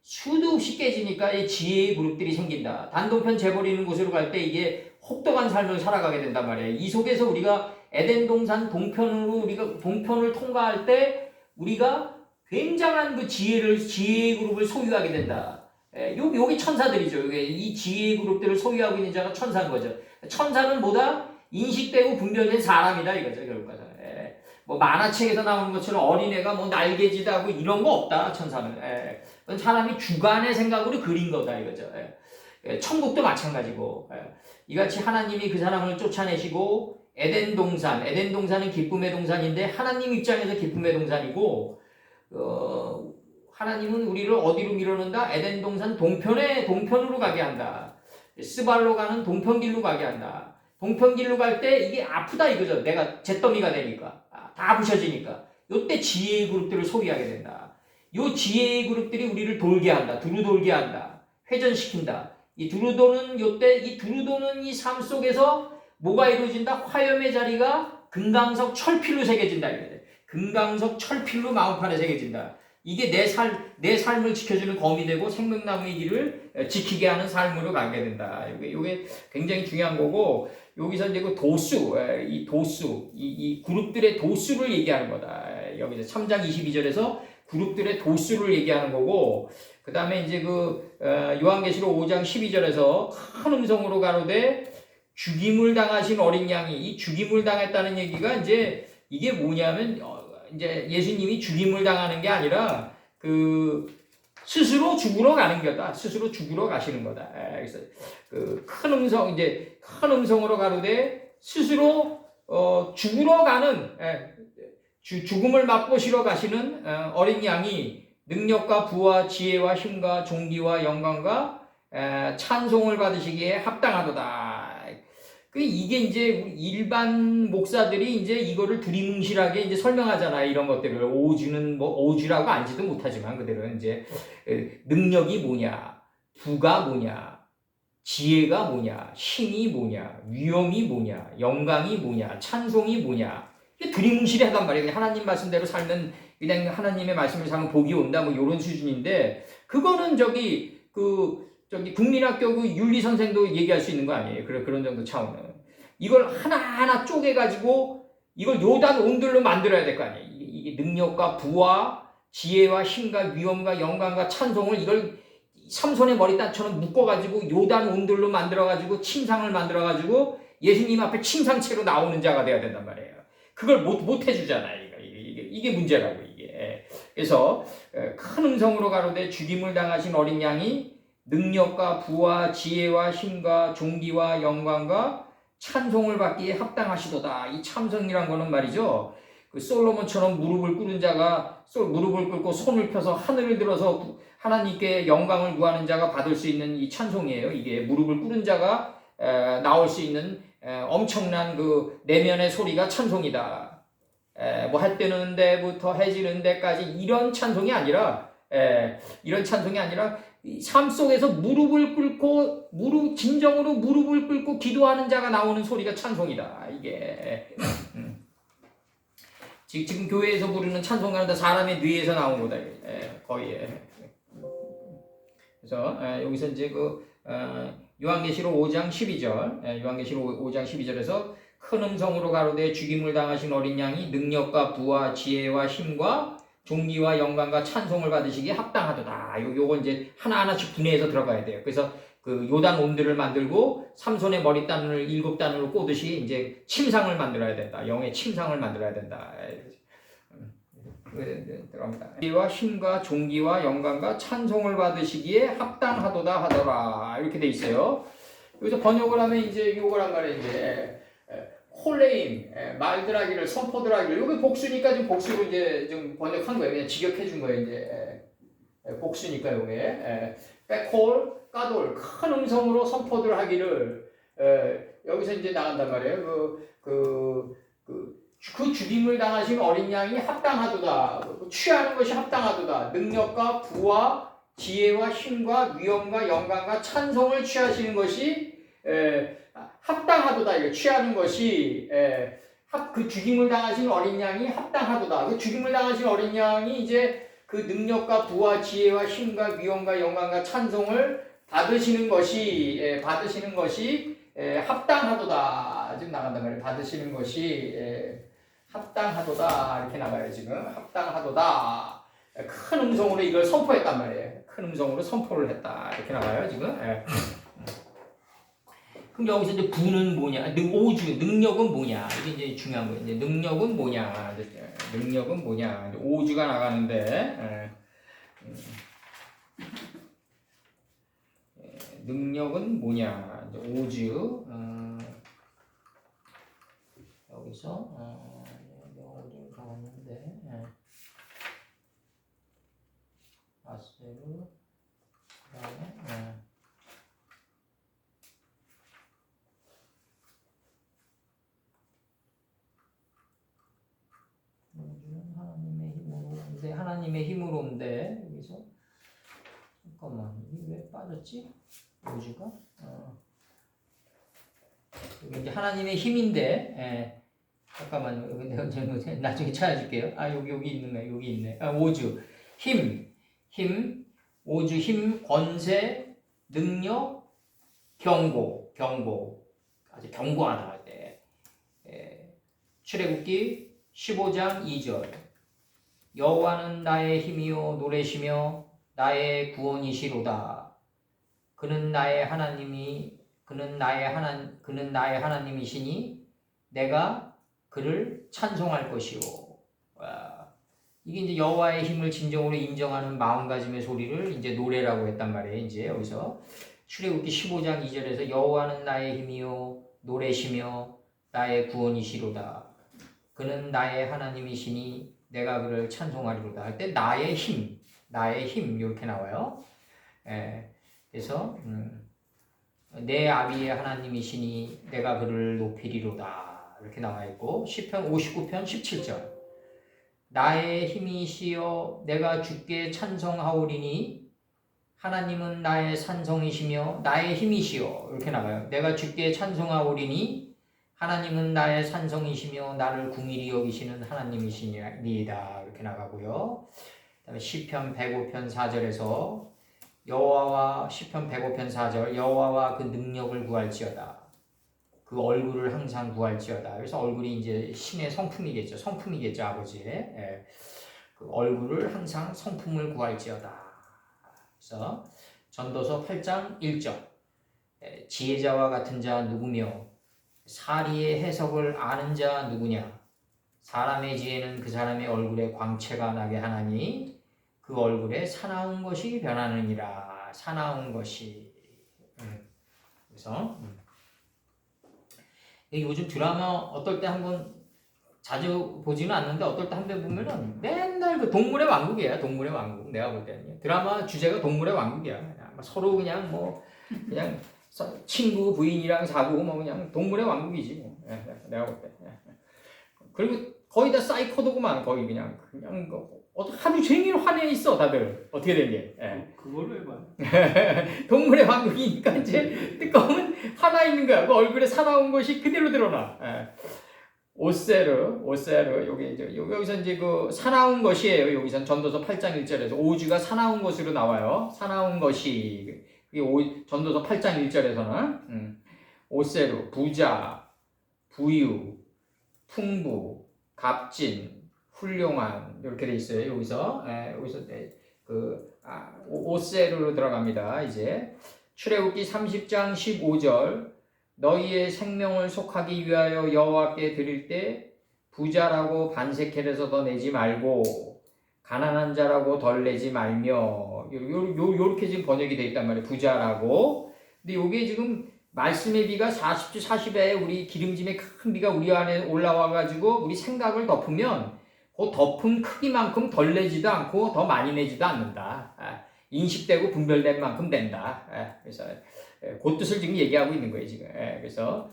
수도 없이 깨지니까 이 지혜의 그룹들이 생긴다. 단동편 재버리는 곳으로 갈 때 이게 혹독한 삶을 살아가게 된단 말이에요. 이 속에서 우리가 에덴 동산 동편을 통과할 때 우리가 굉장한 그 지혜의 그룹을 소유하게 된다. 요게 천사들이죠. 이 지혜의 그룹들을 소유하고 있는 자가 천사인 거죠. 천사는 뭐다? 인식되고 분별된 사람이다 이거죠. 결국 가서. 뭐 만화책에서 나오는 것처럼 어린애가 뭐 날개짓하고 이런 거 없다. 천사는. 그건 사람이 주관의 생각으로 그린 거다 이거죠. 천국도 마찬가지고. 이같이 하나님이 그 사람을 쫓아내시고 에덴 동산은 기쁨의 동산인데 하나님 입장에서 기쁨의 동산이고, 하나님은 우리를 어디로 밀어넣는다? 에덴 동산 동편으로 가게 한다. 스발로 가는 동편길로 가게 한다. 동편길로 갈 때 이게 아프다 이거죠. 내가 잿더미가 되니까. 다 부셔지니까. 요때 지혜의 그룹들을 소유하게 된다. 요 지혜의 그룹들이 우리를 돌게 한다. 두루 돌게 한다. 회전시킨다. 이 두루도는 이 삶 속에서 뭐가 이루어진다? 화염의 자리가 금강석 철필로 새겨진다. 금강석 철필로 마음판에 새겨진다. 이게 내 삶을 지켜주는 검이 되고 생명나무의 길을 지키게 하는 삶으로 가게 된다. 이게 굉장히 중요한 거고, 여기서 이제 그 이 그룹들의 도수를 얘기하는 거다. 여기서 3장 22절에서 그룹들의 도수를 얘기하는 거고, 그 다음에 이제 요한계시록 5장 12절에서 큰 음성으로 가로되 죽임을 당하신 어린 양이, 이 죽임을 당했다는 얘기가 이제 이게 뭐냐면, 이제 예수님이 죽임을 당하는 게 아니라 스스로 죽으러 가는 거다. 스스로 죽으러 가시는 거다. 그래서 큰 음성으로 가로되 스스로 죽으러 가는, 죽음을 맛보시러 가시는 어린 양이 능력과 부와 지혜와 힘과 존귀와 영광과 찬송을 받으시기에 합당하도다. 이게 이제 일반 목사들이 이제 이거를 두리뭉실하게 이제 설명하잖아요. 이런 것들을 오주는 뭐 오주라고 안지도 못하지만 그들은 이제 능력이 뭐냐, 부가 뭐냐, 지혜가 뭐냐, 힘이 뭐냐, 위엄이 뭐냐, 영광이 뭐냐, 찬송이 뭐냐. 이게 두리뭉실해 하단 말이에요. 하나님 말씀대로 살면 그냥 하나님의 말씀을 살면 복이 온다 뭐 이런 수준인데, 그거는 저기 국민학교 윤리 선생도 얘기할 수 있는 거 아니에요. 그런 정도 차원은. 이걸 하나하나 쪼개가지고 이걸 요단 온들로 만들어야 될 거 아니에요. 이게 능력과 부와 지혜와 힘과 위엄과 영광과 찬송을 이걸 삼손의 머리따처럼 묶어가지고 요단 온들로 만들어가지고 침상을 만들어가지고 예수님 앞에 침상체로 나오는 자가 돼야 된단 말이에요. 그걸 못 해주잖아. 이게 문제라고 이게. 그래서 큰 음성으로 가로되 죽임을 당하신 어린 양이 능력과 부와 지혜와 힘과 존귀와 영광과 찬송을 받기에 합당하시도다. 이 참성이란 거는 말이죠. 그 솔로몬처럼 무릎을 꿇은 자가 무릎을 꿇고 손을 펴서 하늘을 들어서 하나님께 영광을 구하는 자가 받을 수 있는 이 찬송이에요. 이게 무릎을 꿇은 자가 나올 수 있는 엄청난 그 내면의 소리가 찬송이다. 뭐 해 뜨는 데부터 해 지는 데까지 이런 찬송이 아니라 삶 속에서 무릎을 꿇고 진정으로 무릎을 꿇고 기도하는 자가 나오는 소리가 찬송이다. 이게 지금 교회에서 부르는 찬송가는 다 사람의 뇌에서 나온 거다. 거의. 그래서 여기서 이제 요한계시록 5장 12절, 요한계시록 5장 12절에서 큰 음성으로 가로되 죽임을 당하신 어린 양이 능력과 부와 지혜와 힘과 존귀와 영광과 찬송을 받으시기에 합당하도다. 요거 이제 하나하나씩 분해해서 들어가야 돼요. 그래서 그 요단 온들을 만들고 삼손의 머리단을 7단으로 꼬듯이 이제 침상을 만들어야 된다. 영의 침상을 만들어야 된다. 들어갑니다. 지혜와 힘과 존귀와 영광과 찬송을 받으시기에 합당하도다 하더라. 이렇게 돼 있어요. 여기서 번역을 하면 이제 요거란 말이에요. 이제 콜레임, 말들하기를, 선포들하기를. 여기 복수니까 지금 복수로 이제 좀 번역한 거예요. 그냥 직역해 준 거예요. 이제 복수니까 요게. 백홀, 까돌, 큰 음성으로 선포들 하기를. 여기서 이제 나간단 말이에요. 그 죽임을 당하신 어린 양이 합당하도다. 취하는 것이 합당하도다. 능력과 부와 지혜와 힘과 위엄과 영광과 찬송을 취하시는 것이 합당하도다. 이거 취하는 것이 그 죽임을 당하신 어린 양이 합당하도다. 그 죽임을 당하신 어린 양이 이제 그 능력과 부와 지혜와 힘과 위엄과 영광과 찬송을 받으시는 것이 합당하도다. 지금 나간단 말이에요. 받으시는 것이 합당하도다. 이렇게 나가요. 지금 합당하도다. 큰 음성으로 이걸 선포했단 말이에요. 큰 음성으로 선포를 했다. 이렇게 나가요. 지금. 그럼 여기서 이제 부는 뭐냐? 오주 능력은 뭐냐? 이게 이제 중요한 거예요. 이제 능력은 뭐냐? 능력은 뭐냐? 이제 오주가 나가는데 능력은 뭐냐? 이제 오주 여기서 오주 나왔는데 아세르 그다음에 하나님의 힘으로 근데 하나님의 힘으로인데 여기서 잠깐만 이게 왜 빠졌지? 오주가 여기 이제 하나님의 힘인데 잠깐만요. 여기 내가 나중에 찾아줄게요. 여기 있는 거예요. 여기 있네. 오주 힘 오주 힘 권세 능력 경고 아주 경고하다. 출애굽기 15장 2절 여호와는 나의 힘이요 노래시며 나의 구원이시로다. 그는 나의 하나님이시니 내가 그를 찬송할 것이요. 이게 이제 여호와의 힘을 진정으로 인정하는 마음가짐의 소리를 이제 노래라고 했단 말이에요. 이제 여기서 출애굽기 15장 2절에서 여호와는 나의 힘이요 노래시며 나의 구원이시로다. 그는 나의 하나님이시니 내가 그를 찬송하리로다. 할 때 나의 힘 이렇게 나와요. 그래서 내 아비의 하나님이시니 내가 그를 높이리로다. 이렇게 나와 있고 시편 59편 17절 나의 힘이시여 내가 주께 찬송하오리니 하나님은 나의 산성이시며 나의 힘이시여 이렇게 나가요. 내가 주께 찬송하오리니 하나님은 나의 산성이시며 나를 궁일이 여기시는 하나님이시니이다. 이렇게 나가고요. 그다음에 시편 105편 4절에서 시편 105편 4절 여호와와 그 능력을 구할지어다. 그 얼굴을 항상 구할지어다. 그래서 얼굴이 이제 신의 성품이겠죠. 아버지의. 그 얼굴을 항상 성품을 구할지어다. 그래서 전도서 8장 1절 지혜자와 같은 자 누구며 사리의 해석을 아는 자 누구냐. 사람의 지혜는 그 사람의 얼굴에 광채가 나게 하나니 그 얼굴에 사나운 것이 변하느니라. 사나운 것이. 그래서 요즘 드라마 어떨 때 한번 자주 보지는 않는데 어떨 때 한 번 보면은 맨날 그 동물의 왕국이야. 동물의 왕국. 내가 볼 때는 드라마 주제가 동물의 왕국이야. 그냥 서로 그냥 뭐 그냥 친구 부인이랑 사고 뭐 그냥 동물의 왕국이지 뭐. 내가 볼 때. 그리고 거의 다 사이코도구만. 거의 그냥 하루 종일 화내 있어 다들. 어떻게 된 게? 그걸로 해봐. 동물의 왕국이니까 이제 뜨거우면 화나 있는 거야. 그 얼굴에 사나운 것이 그대로 드러나. 오세르 여기서 이제 그 사나운 것이에요. 여기선 전도서 8장 1절에서 오주가 사나운 것으로 나와요. 사나운 것이 전도서 8장 1절에서는 오세르 부자, 부유, 풍부, 값진, 훌륭한 이렇게 돼 있어요. 여기서 오세르로 들어갑니다. 이제 출애굽기 30장 15절 너희의 생명을 속하기 위하여 여호와께 드릴 때 부자라고 반세켈에서 더 내지 말고 가난한 자라고 덜 내지 말며 요렇게 지금 번역이 되어 있단 말이에요. 부자라고. 근데 요게 지금 말씀의 비가 40주 40에 우리 기름짐의 큰 비가 우리 안에 올라와 가지고 우리 생각을 덮으면 그 덮은 크기만큼 덜 내지도 않고 더 많이 내지도 않는다. 인식되고 분별된 만큼 된다. 그래서 그 뜻을 지금 얘기하고 있는 거예요 지금. 그래서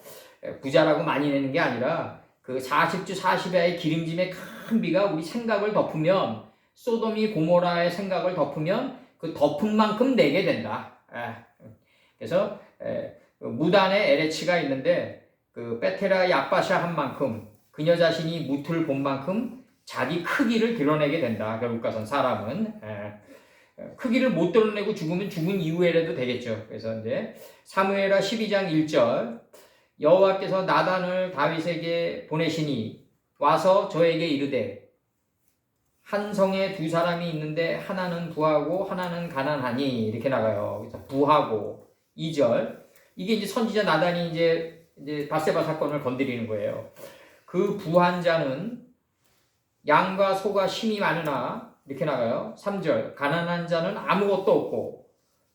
부자라고 많이 내는 게 아니라 그 40주 40회의 기름짐의 큰 비가 우리 생각을 덮으면 소돔이 고모라의 생각을 덮으면 그 덮은 만큼 내게 된다. 그래서 무단의 에레치가 있는데 그 베테라 약바샤 한 만큼 그녀 자신이 무틀 본 만큼 자기 크기를 드러내게 된다. 결국 가선 사람은 크기를 못 드러내고 죽으면 죽은 이후에라도 되겠죠. 그래서 이제 사무엘하 12장 1절 여호와께서 나단을 다윗에게 보내시니 와서 저에게 이르되 한 성에 두 사람이 있는데 하나는 부하고 하나는 가난하니 이렇게 나가요. 그래서 부하고 2절 이게 이제 선지자 나단이 이제 밧세바 사건을 건드리는 거예요. 그 부한 자는 양과 소가 심이 많으나 이렇게 나가요. 3절 가난한 자는 아무것도 없고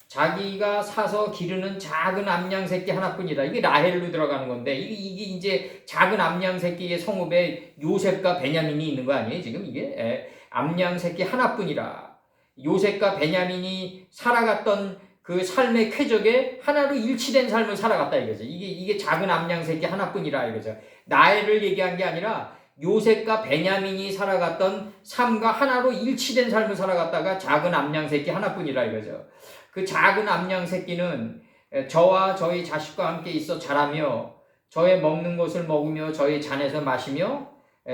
자기가 사서 기르는 작은 암양 새끼 하나뿐이다. 이게 라헬로 들어가는 건데 이게 이제 작은 암양 새끼의 성읍에 요셉과 베냐민이 있는 거 아니에요? 지금 이게 암양 새끼 하나뿐이라. 요셉과 베냐민이 살아갔던 그 삶의 쾌적에 하나로 일치된 삶을 살아갔다 이거죠. 이게 작은 암양 새끼 하나뿐이라 이거죠. 라헬을 얘기한 게 아니라 요셉과 베냐민이 살아갔던 삶과 하나로 일치된 삶을 살아갔다가 작은 암양 새끼 하나뿐이라 이거죠. 그 작은 암양 새끼는 저와 저희 자식과 함께 있어 자라며 저의 먹는 것을 먹으며 저의 잔에서 마시며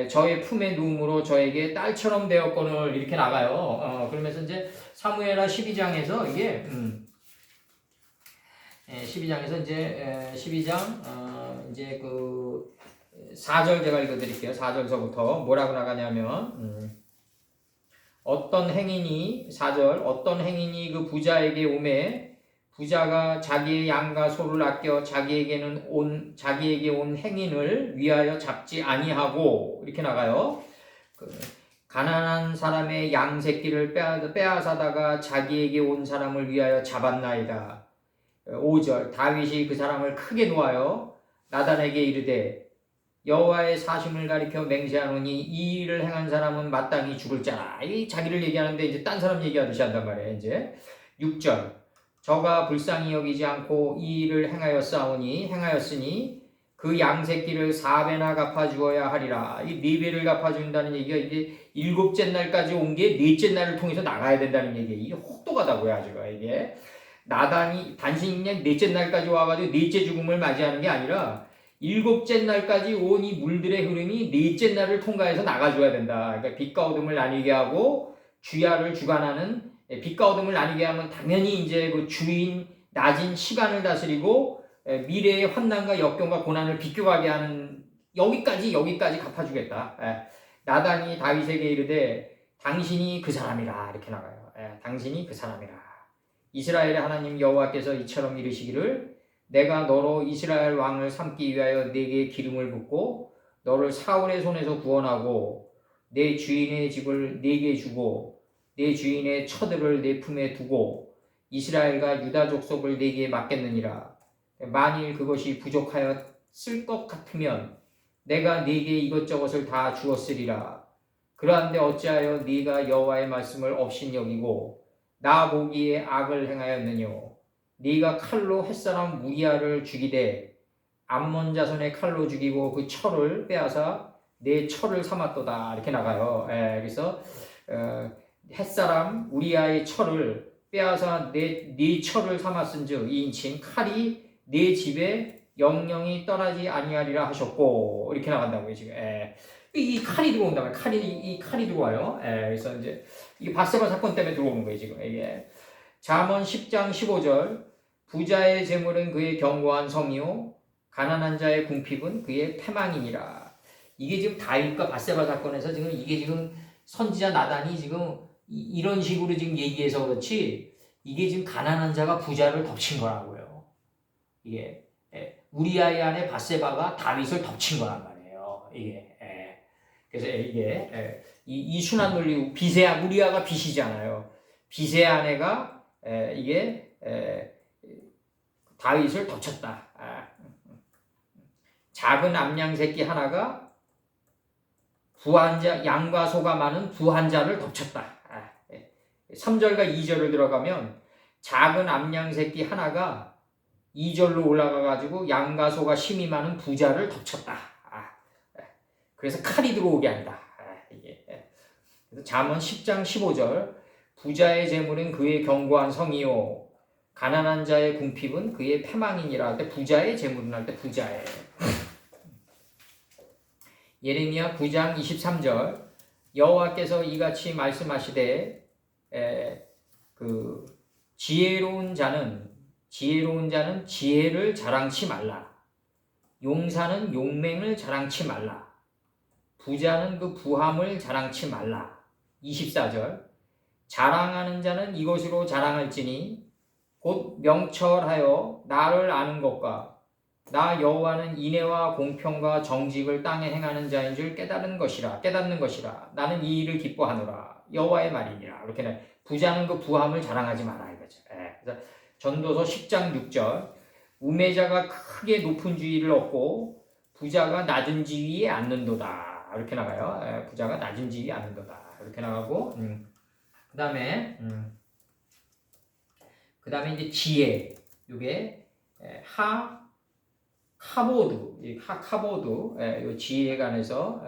저의 품에 누움으로 저에게 딸처럼 되었거늘 이렇게 나가요. 그러면서 이제 사무엘하 12장에서 이게 12장에서 이제 12장 이제 그 4절 제가 읽어드릴게요. 4절서부터 뭐라고 나가냐면 어떤 행인이 4절 어떤 행인이 그 부자에게 오매 부자가 자기의 양과 소를 아껴 자기에게 온 행인을 위하여 잡지 아니하고 이렇게 나가요. 가난한 사람의 양 새끼를 빼앗아다가 자기에게 온 사람을 위하여 잡았나이다. 5절 다윗이 그 사람을 크게 놓아요. 나단에게 이르되 여호와의 사심을 가리켜 맹세하노니 이 일을 행한 사람은 마땅히 죽을 자라. 이 자기를 얘기하는데 이제 딴 사람 얘기하듯이 한단 말이에요. 이제 6절 저가 불쌍히 여기지 않고 이 일을 행하였으니 그 양새끼를 4배나 갚아주어야 하리라. 이 4배를 갚아준다는 얘기가 이게 7째 날까지 온 게 4째 날을 통해서 나가야 된다는 얘기예요. 이게 혹독하다고요. 아주 이게 나단이 단순히 그냥 4째 날까지 와가지고 4째 죽음을 맞이하는 게 아니라 7째 날까지 온 이 물들의 흐름이 4째 날을 통과해서 나가줘야 된다. 그러니까 빛과 어둠을 나뉘게 하고 주야를 주관하는 빛과 어둠을 나뉘게 하면 당연히 이제 그 주인 낮은 시간을 다스리고 미래의 환난과 역경과 고난을 비껴가게 하는 여기까지 갚아주겠다. 나단이 다윗에게 이르되 당신이 그 사람이라 이렇게 나가요. 당신이 그 사람이라. 이스라엘의 하나님 여호와께서 이처럼 이르시기를 내가 너로 이스라엘 왕을 삼기 위하여 네게 기름을 붓고 너를 사울의 손에서 구원하고 내 주인의 집을 네게 주고 내 주인의 처들을 내 품에 두고 이스라엘과 유다 족속을 네게 맡겼느니라. 만일 그것이 부족하였을 것 같으면 내가 네게 이것저것을 다 주었으리라. 그러한데 어찌하여 네가 여호와의 말씀을 업신여기고 나 보기에 악을 행하였느뇨. 네가 칼로 햇사람 우리아를 죽이되 암몬 자손의 칼로 죽이고 그 철을 빼앗아 내 철을 삼았도다. 이렇게 나가요. 그래서 햇사람 우리아의 철을 빼앗아 네 철을 삼았은즉 이인친 칼이 네 집에 영영이 떠나지 아니하리라 하셨고 이렇게 나간다고요 지금. 이 칼이 들어온다 말이에요. 이 칼이 들어와요. 그래서 이제 이게 밧세바 사건 때문에 들어오는 거예요 지금. 이게 잠언 10장 15절 부자의 재물은 그의 견고한 성이요 가난한 자의 궁핍은 그의 패망이니라. 이게 지금 다윗과 밧세바 사건에서 지금 이게 지금 선지자 나단이 지금 이런 식으로 지금 얘기해서 그렇지 이게 지금 가난한 자가 부자를 덮친 거라고요. 이게 우리아의 아내 밧세바가 다윗을 덮친 거란 말이에요. 이게 그래서 이게 이 순환 논리 우리아가 빚이잖아요. 빚의 아내가 이게 다윗을 덮쳤다. 작은 암양 새끼 하나가 부한자 양과 소가 많은 부한자를 덮쳤다. 3절과 2절을 들어가면 작은 암양 새끼 하나가 2절로 올라가 가지고 양과 소가 심이 많은 부자를 덮쳤다. 그래서 칼이 들어오게 한다. 그래서 잠언 10장 15절 부자의 재물은 그의 견고한 성이요 가난한 자의 궁핍은 그의 패망이니라 할 때 부자의 재물은 할 때 부자의 예레미야 9장 23절 여호와께서 이같이 말씀하시되 그 지혜로운 자는 지혜를 자랑치 말라. 용사는 용맹을 자랑치 말라. 부자는 그 부함을 자랑치 말라. 24절 자랑하는 자는 이것으로 자랑할지니 곧 명철하여 나를 아는 것과 나 여호와는 인애와 공평과 정직을 땅에 행하는 자인 줄 깨닫는 것이라. 나는 이 일을 기뻐하노라. 여호와의 말이니라. 이렇게 부자는 그 부함을 자랑하지 마라 이거죠. 그래서 전도서 10장 6절 우매자가 크게 높은 지위를 얻고 부자가 낮은 지위에 앉는도다. 이렇게 나가요. 부자가 낮은 지위에 앉는도다. 이렇게 나가고 그다음에 이제 지혜. 이게 카보드, 요 지혜에 관해서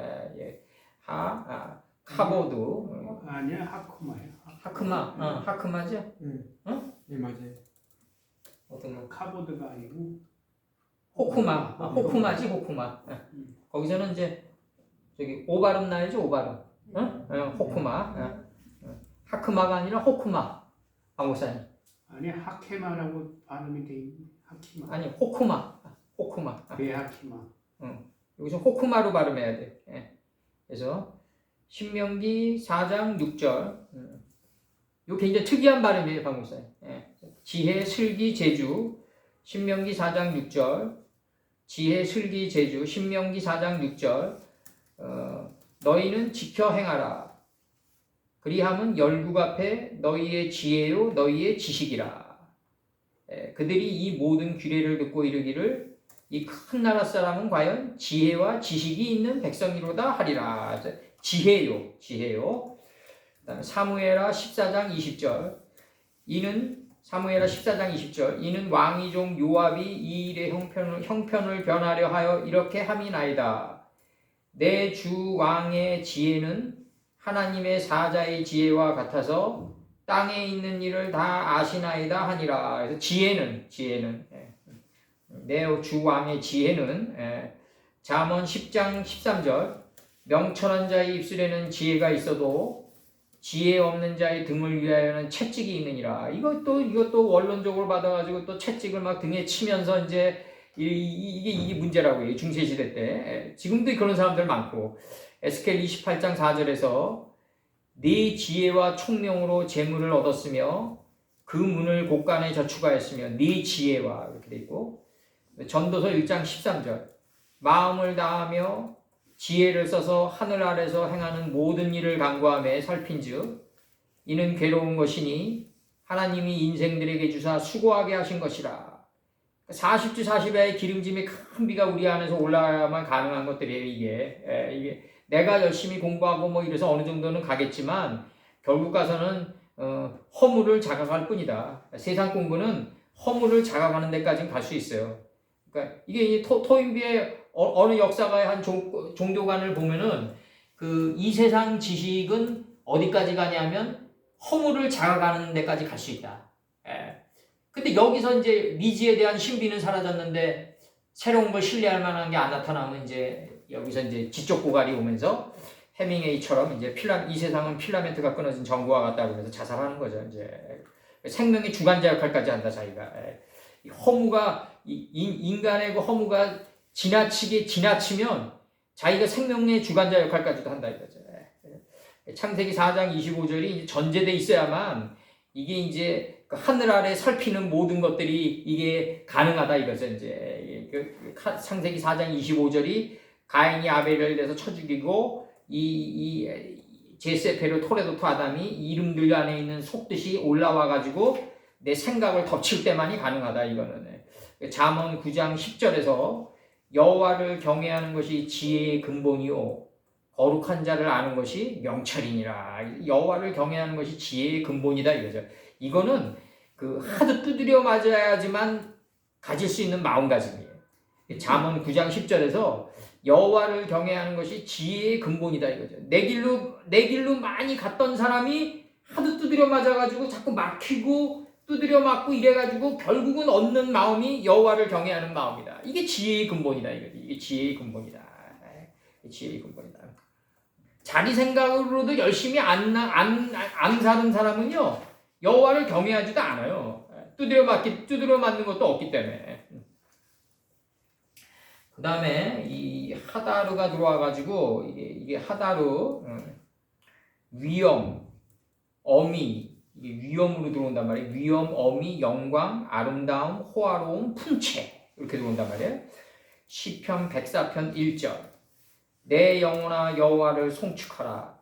카보드. 아니야 하쿠마야. 하크마죠? 네 맞아요. 어떤 거? 카보드가 아니고 호쿠마지. 거기서는 이제 저기 오발음 나야지 오발음. 호쿠마. 하크마가 아니라 호쿠마. 박목사님. 아니 하케마라고 발음이 돼 있는 하키마. 아니 호쿠마. 왜 하키마? 여기서 호쿠마로 발음해야 돼. 그래서 신명기 4장 6절. 요 굉장히 특이한 발음이에요, 박목사님. 지혜, 슬기, 재주. 신명기 4장 6절. 지혜, 슬기, 재주. 신명기 4장 6절. 너희는 지켜 행하라. 그리함은 열국 앞에 너희의 지혜요 너희의 지식이라. 그들이 이 모든 규례를 듣고 이르기를 이 큰 나라 사람은 과연 지혜와 지식이 있는 백성이로다 하리라. 지혜요. 그다음에 사무엘하 14장 20절. 사무엘하 14장 20절. 이는 왕의 종 요압이 이 일의 형편을 변하려 하여 이렇게 함이나이다. 내 주 왕의 지혜는 하나님의 사자의 지혜와 같아서 땅에 있는 일을 다 아시나이다 하니라. 그래서 지혜는 내 주 왕의 지혜는 잠언 10장 13절 명철한 자의 입술에는 지혜가 있어도 지혜 없는 자의 등을 위하여는 채찍이 있느니라. 이것도 원론적으로 받아가지고 또 채찍을 막 등에 치면서 이제 이게 문제라고요. 중세시대 때. 지금도 그런 사람들 많고. 에스겔 28장 4절에서 네 지혜와 총명으로 재물을 얻었으며 그 문을 곳간에 저축하였으며 네 지혜와 이렇게 돼 있고 전도서 1장 13절 마음을 다하며 지혜를 써서 하늘 아래서 행하는 모든 일을 간구하며 살핀즉 이는 괴로운 것이니 하나님이 인생들에게 주사 수고하게 하신 것이라. 40주 40야의 기름짐이 큰 비가 우리 안에서 올라야만 가능한 것들이에요. 이게 내가 열심히 공부하고 뭐 이래서 어느 정도는 가겠지만 결국 가서는 허물을 자각할 뿐이다. 세상 공부는 허물을 자각하는 데까지는 갈 수 있어요. 그러니까 이게 토인비의 어느 역사가의 한 종교관을 보면은 이 세상 지식은 어디까지 가냐면 허물을 자각하는 데까지 갈 수 있다. 근데 여기서 이제 미지에 대한 신비는 사라졌는데 새로운 걸 신뢰할 만한 게 안 나타나면 이제 여기서 이제 지적 고갈이 오면서 해밍웨이처럼 이제 이 세상은 필라멘트가 끊어진 전구와 같다 그래서 자살하는 거죠. 이제 생명의 주관자 역할까지 한다 자기가. 허무가 인간의 그 허무가 지나치면 자기가 생명의 주관자 역할까지도 한다 이거죠. 창세기 4장 25절이 전제돼 있어야만 이게 이제 하늘 아래 살피는 모든 것들이 이게 가능하다 이거죠. 이제 창세기 4장 25절이 가인이 아벨을 내서 쳐 죽이고 이 제세페로 토레도토 아담이 이름들 안에 있는 속뜻이 올라와 가지고 내 생각을 덮칠 때만이 가능하다 이거는. 잠언 9장 10절에서 여호와를 경외하는 것이 지혜의 근본이요 거룩한 자를 아는 것이 명철이니라. 여호와를 경외하는 것이 지혜의 근본이다 이거죠. 이거는 하도 두드려 맞아야지만 가질 수 있는 마음가짐이에요. 잠언 9장 10절에서 여호와를 경외하는 것이 지혜의 근본이다 이거죠. 내 길로 많이 갔던 사람이 하도 두드려 맞아가지고 자꾸 막히고 두드려 맞고 이래가지고 결국은 얻는 마음이 여호와를 경외하는 마음이다. 이게 지혜의 근본이다 이거지. 이게 지혜의 근본이다. 지혜의 근본이다. 자기 생각으로도 열심히 안 사는 사람은요 여호와를 경외하지도 않아요. 두드려 맞는 것도 없기 때문에. 그 다음에 이 하다르가 들어와가지고 이게 하다르 위엄, 어미 이게 위엄으로 들어온단 말이에요. 위엄, 어미, 영광, 아름다움, 호화로움, 풍채 이렇게 들어온단 말이에요. 시편 104편 1절 내 영혼아 여호와를 송축하라.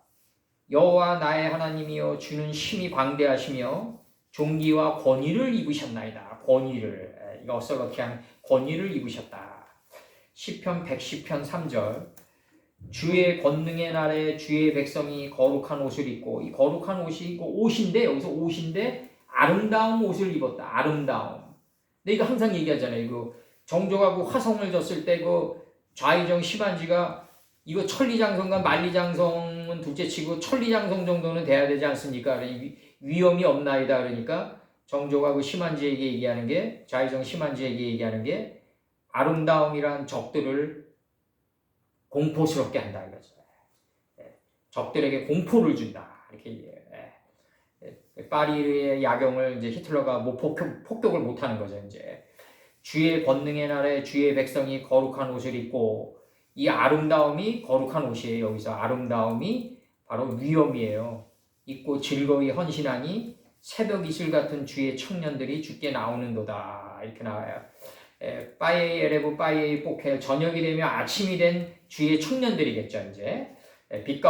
여호와 나의 하나님이여 주는 심히 광대하시며 존귀와 권위를 입으셨나이다. 권위를 이거 어설렁키한 권위를 입으셨다. 시편 110편 3절 주의 권능의 날에 주의 백성이 거룩한 옷을 입고 이 거룩한 옷이 옷인데 여기서 옷인데 아름다운 옷을 입었다. 아름다움. 근데 이거 항상 얘기하잖아요. 이거 정족하고 화성을 졌을 때 좌의정 심한지가 이거 천리장성과 만리장성은 둘째치고 천리장성 정도는 돼야 되지 않습니까? 위험이 없나이다 그러니까 정조가 심한지에게 얘기하는 게 좌의정 심한지에게 얘기하는 게 아름다움이란 적들을 공포스럽게 한다 이거죠. 적들에게 공포를 준다 이렇게 얘기해요. 파리의 야경을 이제 히틀러가 폭격을 못하는 거죠. 이제 주의 권능의 날에 주의 백성이 거룩한 옷을 입고 이 아름다움이 거룩한 옷이에요. 여기서 아름다움이 바로 위엄이에요. 입고 즐거이 헌신하니 새벽 이슬 같은 주의 청년들이 주께 나오는도다 이렇게 나와요. 빠이에이 에레브 빠이에이 포켈 저녁이 되면 아침이 된 주의 청년들이겠죠. 이제 빛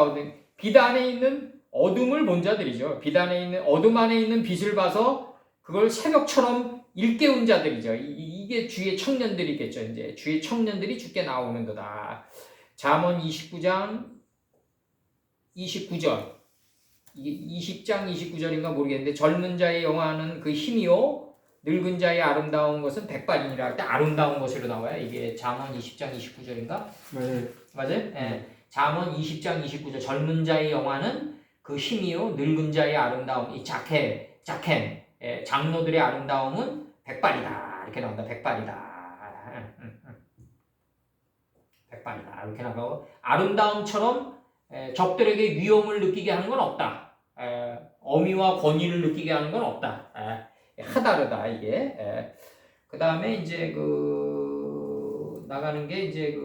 안에 있는 어둠을 본 자들이죠. 빛 안에 있는 어둠 안에 있는 빛을 봐서 그걸 새벽처럼 일깨운 자들이죠. 이게 주의 청년들이겠죠. 이제 주의 청년들이 주께 나오는도다. 잠언 29장 29절 이게 20장 29절인가 모르겠는데 젊은 자의 영화는 그 힘이요 늙은 자의 아름다운 것은 백발이니라 할 때 아름다운 것으로 나와요. 이게 잠언 20장 29절인가? 맞아요? 네. 잠언 20장 29절 젊은 자의 영화는 그 힘이요 늙은 자의 아름다움 이 자캠 장로들의 아름다움은 백발이다 이렇게 나온다. 백발이다 이렇게 나가고 아름다움처럼 적들에게 위험을 느끼게 하는 건 없다. 어미와 권위를 느끼게 하는 건 없다. 하다르다 이게. 그 다음에 이제 나가는 게 이제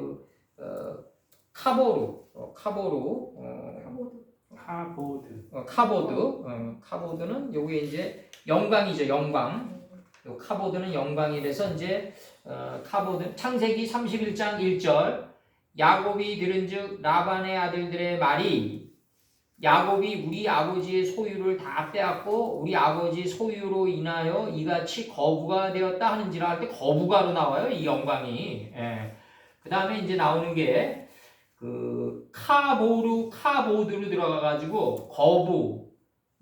카보드는 요게 이제 영광이죠. 영광. 카보드는 영광이라서 이제 카보드 창세기 31장 1절 야곱이 들은즉 라반의 아들들의 말이 야곱이 우리 아버지의 소유를 다 빼앗고 우리 아버지 소유로 인하여 이같이 거부가 되었다 하는지라 할 때 거부가로 나와요. 이 영광이. 예. 그 다음에 이제 나오는 게 그 카보드로 들어가가지고 거부,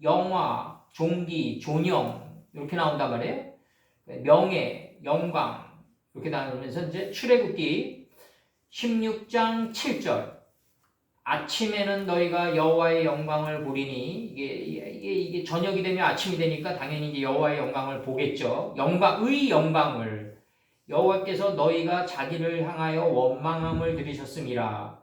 영화, 종기, 존영 이렇게 나온단 말이에요. 명예, 영광 이렇게 나오면서 이제 출애굽기 16장 7절 아침에는 너희가 여호와의 영광을 보리니 이게 저녁이 되면 아침이 되니까 당연히 이제 여호와의 영광을 보겠죠. 영광의 영광을 여호와께서 너희가 자기를 향하여 원망함을 들으셨음이라.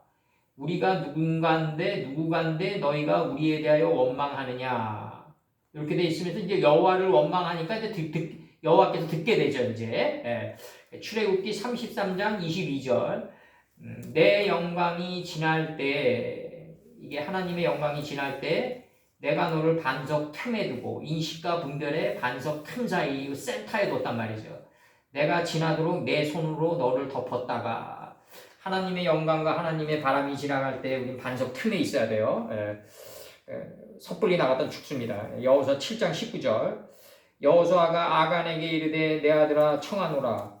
우리가 누구간데 너희가 우리에 대하여 원망하느냐. 이렇게 돼 있으면서 이제 여호와를 원망하니까 이제 여호와께서 듣게 되죠. 이제 출애굽기 33장 22절 내 영광이 지날 때 이게 하나님의 영광이 지날 때 내가 너를 반석 틈에 두고 인식과 분별의 반석 틈 사이 센터에 뒀단 말이죠. 내가 지나도록 내 손으로 너를 덮었다가 하나님의 영광과 하나님의 바람이 지나갈 때 우린 반석 틈에 있어야 돼요. 섣불리 나갔던 죽습니다. 여호수아 7장 19절 여호수아가 아간에게 이르되 내 아들아 청하노라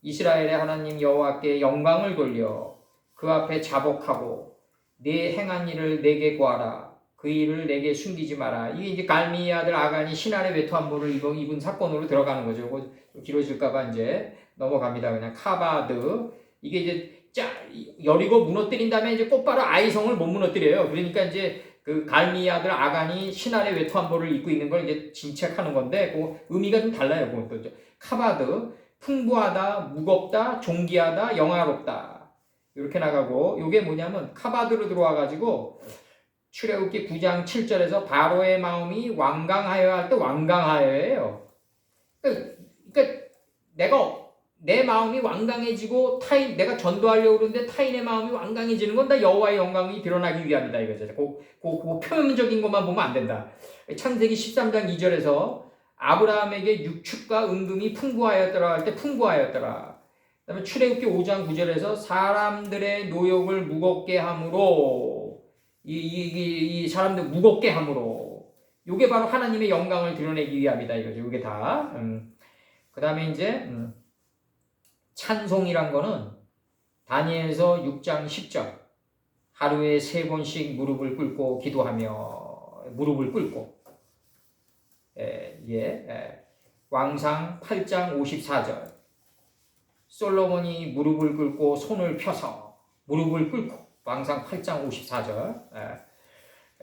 이스라엘의 하나님 여호와께 영광을 돌려 그 앞에 자복하고 네 행한 일을 내게 구하라 그 일을 내게 숨기지 마라. 이게 이제 갈미의 아들 아간이 신할의 외투함보를 입은 사건으로 들어가는 거죠. 이거 길어질까봐 이제 넘어갑니다. 그냥 카바드 이게 이제 여리고 무너뜨린 다음에 이제 곧바로 아이성을 못 무너뜨려요. 그러니까 이제 그 갈미의 아들 아간이 신할의 외투함보를 입고 있는 걸 이제 진책하는 건데 그 의미가 좀 달라요. 그것도 카바드 풍부하다, 무겁다, 존귀하다, 영화롭다 이렇게 나가고 이게 뭐냐면 카바드로 들어와가지고 출애굽기 9장 7절에서 바로의 마음이 완강하여 할 때 완강하여예요. 그러니까 내 마음이 완강해지고 내가 전도하려고 그러는데 타인의 마음이 완강해지는 건 다 여호와의 영광이 드러나기 위함이다 이거죠. 그 표면적인 것만 보면 안 된다. 창세기 13장 2절에서 아브라함에게 육축과 은금이 풍부하였더라 할 때 풍부하였더라. 그다음에 출애굽기 5장 9절에서 사람들의 노역을 무겁게 함으로 이 사람들 무겁게 함으로 요게 바로 하나님의 영광을 드러내기 위함이다 이거죠. 요게 다. 그다음에 이제 찬송이란 거는 다니엘서 6장 10절 하루에 3번씩 무릎을 꿇고 기도하며 무릎을 꿇고 왕상 8장 54절 솔로몬이 무릎을 꿇고 손을 펴서 무릎을 꿇고 왕상 8장 54절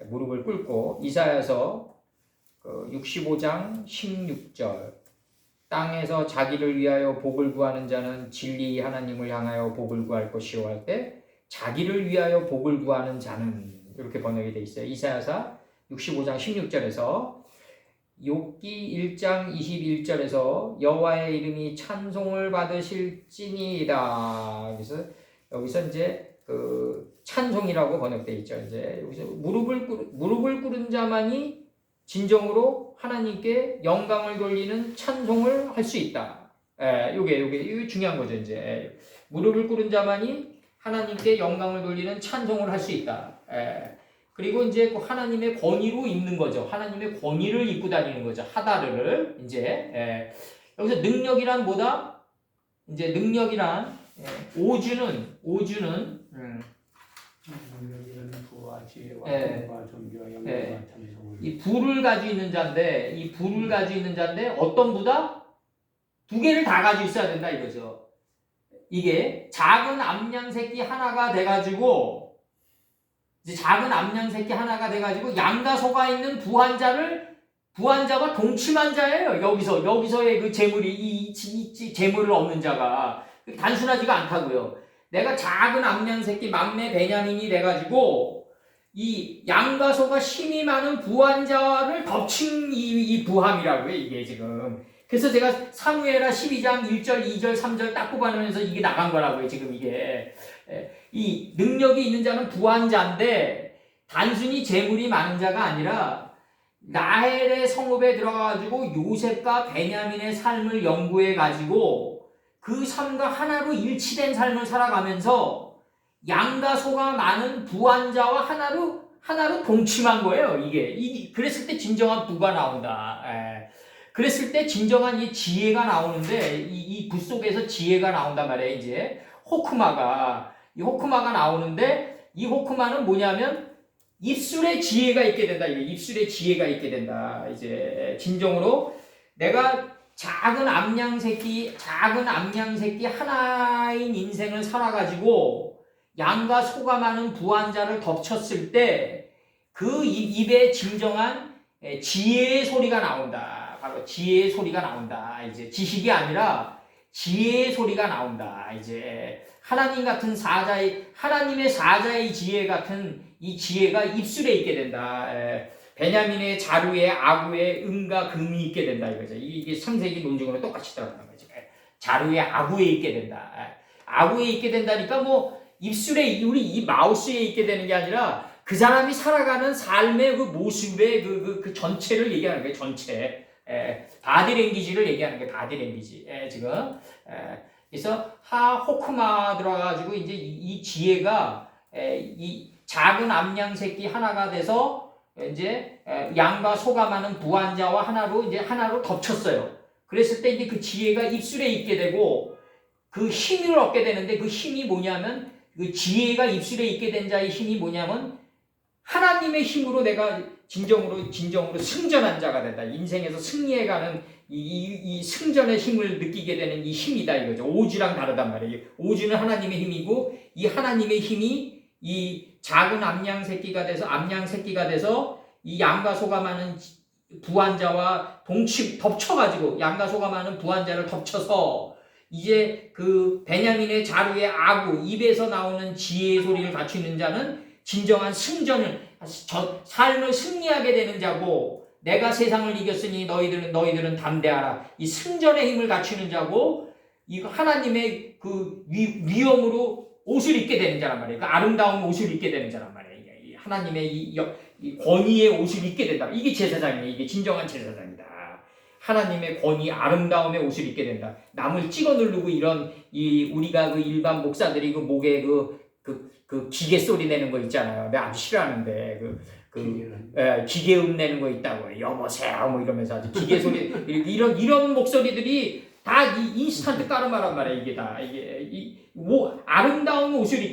무릎을 꿇고 이사야서 65장 16절 땅에서 자기를 위하여 복을 구하는 자는 진리 하나님을 향하여 복을 구할 것이요 할 때 자기를 위하여 복을 구하는 자는 이렇게 번역이 되어 있어요. 이사야서 65장 16절에서 욥기 1장 21절에서 여호와의 이름이 찬송을 받으실지니이다. 그래서 여기서 이제 그 찬송이라고 번역되어 있죠. 이제 여기서 무릎을 꿇은 자만이 진정으로 하나님께 영광을 돌리는 찬송을 할 수 있다. 이게 중요한 거죠. 이제 무릎을 꿇은 자만이 하나님께 영광을 돌리는 찬송을 할 수 있다. 그리고 이제 그 하나님의 권위로 입는 거죠. 하나님의 권위를 입고 다니는 거죠. 하다르를 이제 여기서 능력이란 뭐다? 이제 능력이란 오주는 부와 지혜와 공과 존귀와 영광과 찬송을 이 부를 가지고 있는 자인데 이 부를 가지고 있는 자인데 어떤 부다? 두 개를 다 가지고 있어야 된다 이거죠. 이게 작은 암양 새끼 하나가 돼가지고 양과 소가 있는 부한자와 동침한 자예요. 여기서의 그 재물이 이 재물을 얻는 자가 단순하지가 않다고요. 내가 작은 암양 새끼 막내 베냐민이 돼가지고 이 양과 소가 힘이 많은 부한자를 덮친 이 부함이라고요. 이게 지금. 그래서 제가 사무엘하 12장 1절, 2절, 3절 딱 뽑아내면서 이게 나간 거라고요. 지금 이게. 이 능력이 있는 자는 부한자인데 단순히 재물이 많은 자가 아니라 라헬의 성읍에 들어가가지고 요셉과 베냐민의 삶을 연구해가지고 그 삶과 하나로 일치된 삶을 살아가면서 양과 소가 많은 부한자와 하나로 동침한 거예요. 이게 그랬을 때 진정한 부가 나온다. 그랬을 때 진정한 이 지혜가 나오는데 이 부 속에서 지혜가 나온단 말이에요. 이제 호크마가 나오는데 이 호크마는 뭐냐면 입술에 지혜가 있게 된다. 이게 입술에 지혜가 있게 된다. 이제 진정으로 내가 작은 암양 새끼 하나인 인생을 살아가지고 양과 소가 많은 부한자를 덮쳤을 때 그 입에 진정한 지혜의 소리가 나온다. 바로 지혜의 소리가 나온다. 이제 지식이 아니라 지혜의 소리가 나온다. 이제 하나님의 사자의 지혜 같은 이 지혜가 입술에 있게 된다. 베냐민의 자루에 아구에 음과 금이 있게 된다 이거죠. 이게 창세기 논증으로 똑같이 들어가는 거죠. 자루에 아구에 있게 된다. 아구에 있게 된다니까 뭐 입술에 우리 이 마우스에 있게 되는 게 아니라 그 사람이 살아가는 삶의 그 모습의 그 전체를 얘기하는 거예요. 전체. 바디랭귀지를 얘기하는 거예요. 바디랭귀지. 지금. 그래서 호크마 들어가가지고 이제 이 지혜가 이 작은 암양 새끼 하나가 돼서 이제 양과 소가 많은 부한자와 하나로 덮쳤어요. 그랬을 때 이제 그 지혜가 입술에 있게 되고 그 힘을 얻게 되는데 그 힘이 뭐냐면 그 지혜가 입술에 있게 된 자의 힘이 뭐냐면 하나님의 힘으로 내가 진정으로 승전한 자가 된다. 인생에서 승리해가는 이 승전의 힘을 느끼게 되는 이 힘이다 이거죠. 오주랑 다르단 말이에요. 오주는 하나님의 힘이고 이 하나님의 힘이 이 작은 암양 새끼가 돼서 이 양과 소가 많은 부한자와 덮쳐가지고 양과 소가 많은 부한자를 덮쳐서 이제 그 베냐민의 자루의 아구 입에서 나오는 지혜의 소리를 갖추는 자는 진정한 삶을 승리하게 되는 자고 내가 세상을 이겼으니 너희들은 담대하라. 이 승전의 힘을 갖추는 자고 이거 하나님의 그 위엄으로 옷을 입게 되는 자란 말이에요. 그 아름다운 옷을 입게 되는 자란 말이에요. 이 하나님의 이 권위의 옷을 입게 된다. 이게 제사장이에요. 이게 진정한 제사장이다. 하나님의 권위, 아름다움의 옷을 입게 된다. 남을 찍어 누르고 우리가 그 일반 목사들이 그 목에 그 기계 소리 내는 거 있잖아요. 내가 아주 싫어하는데 기계음 내는 거 있다고 여보세요 뭐 이러면서 아주 기계 소리 이런 목소리들이 다 이 인스턴트 까르마란 말이에요. 이게 다 아름다운 옷을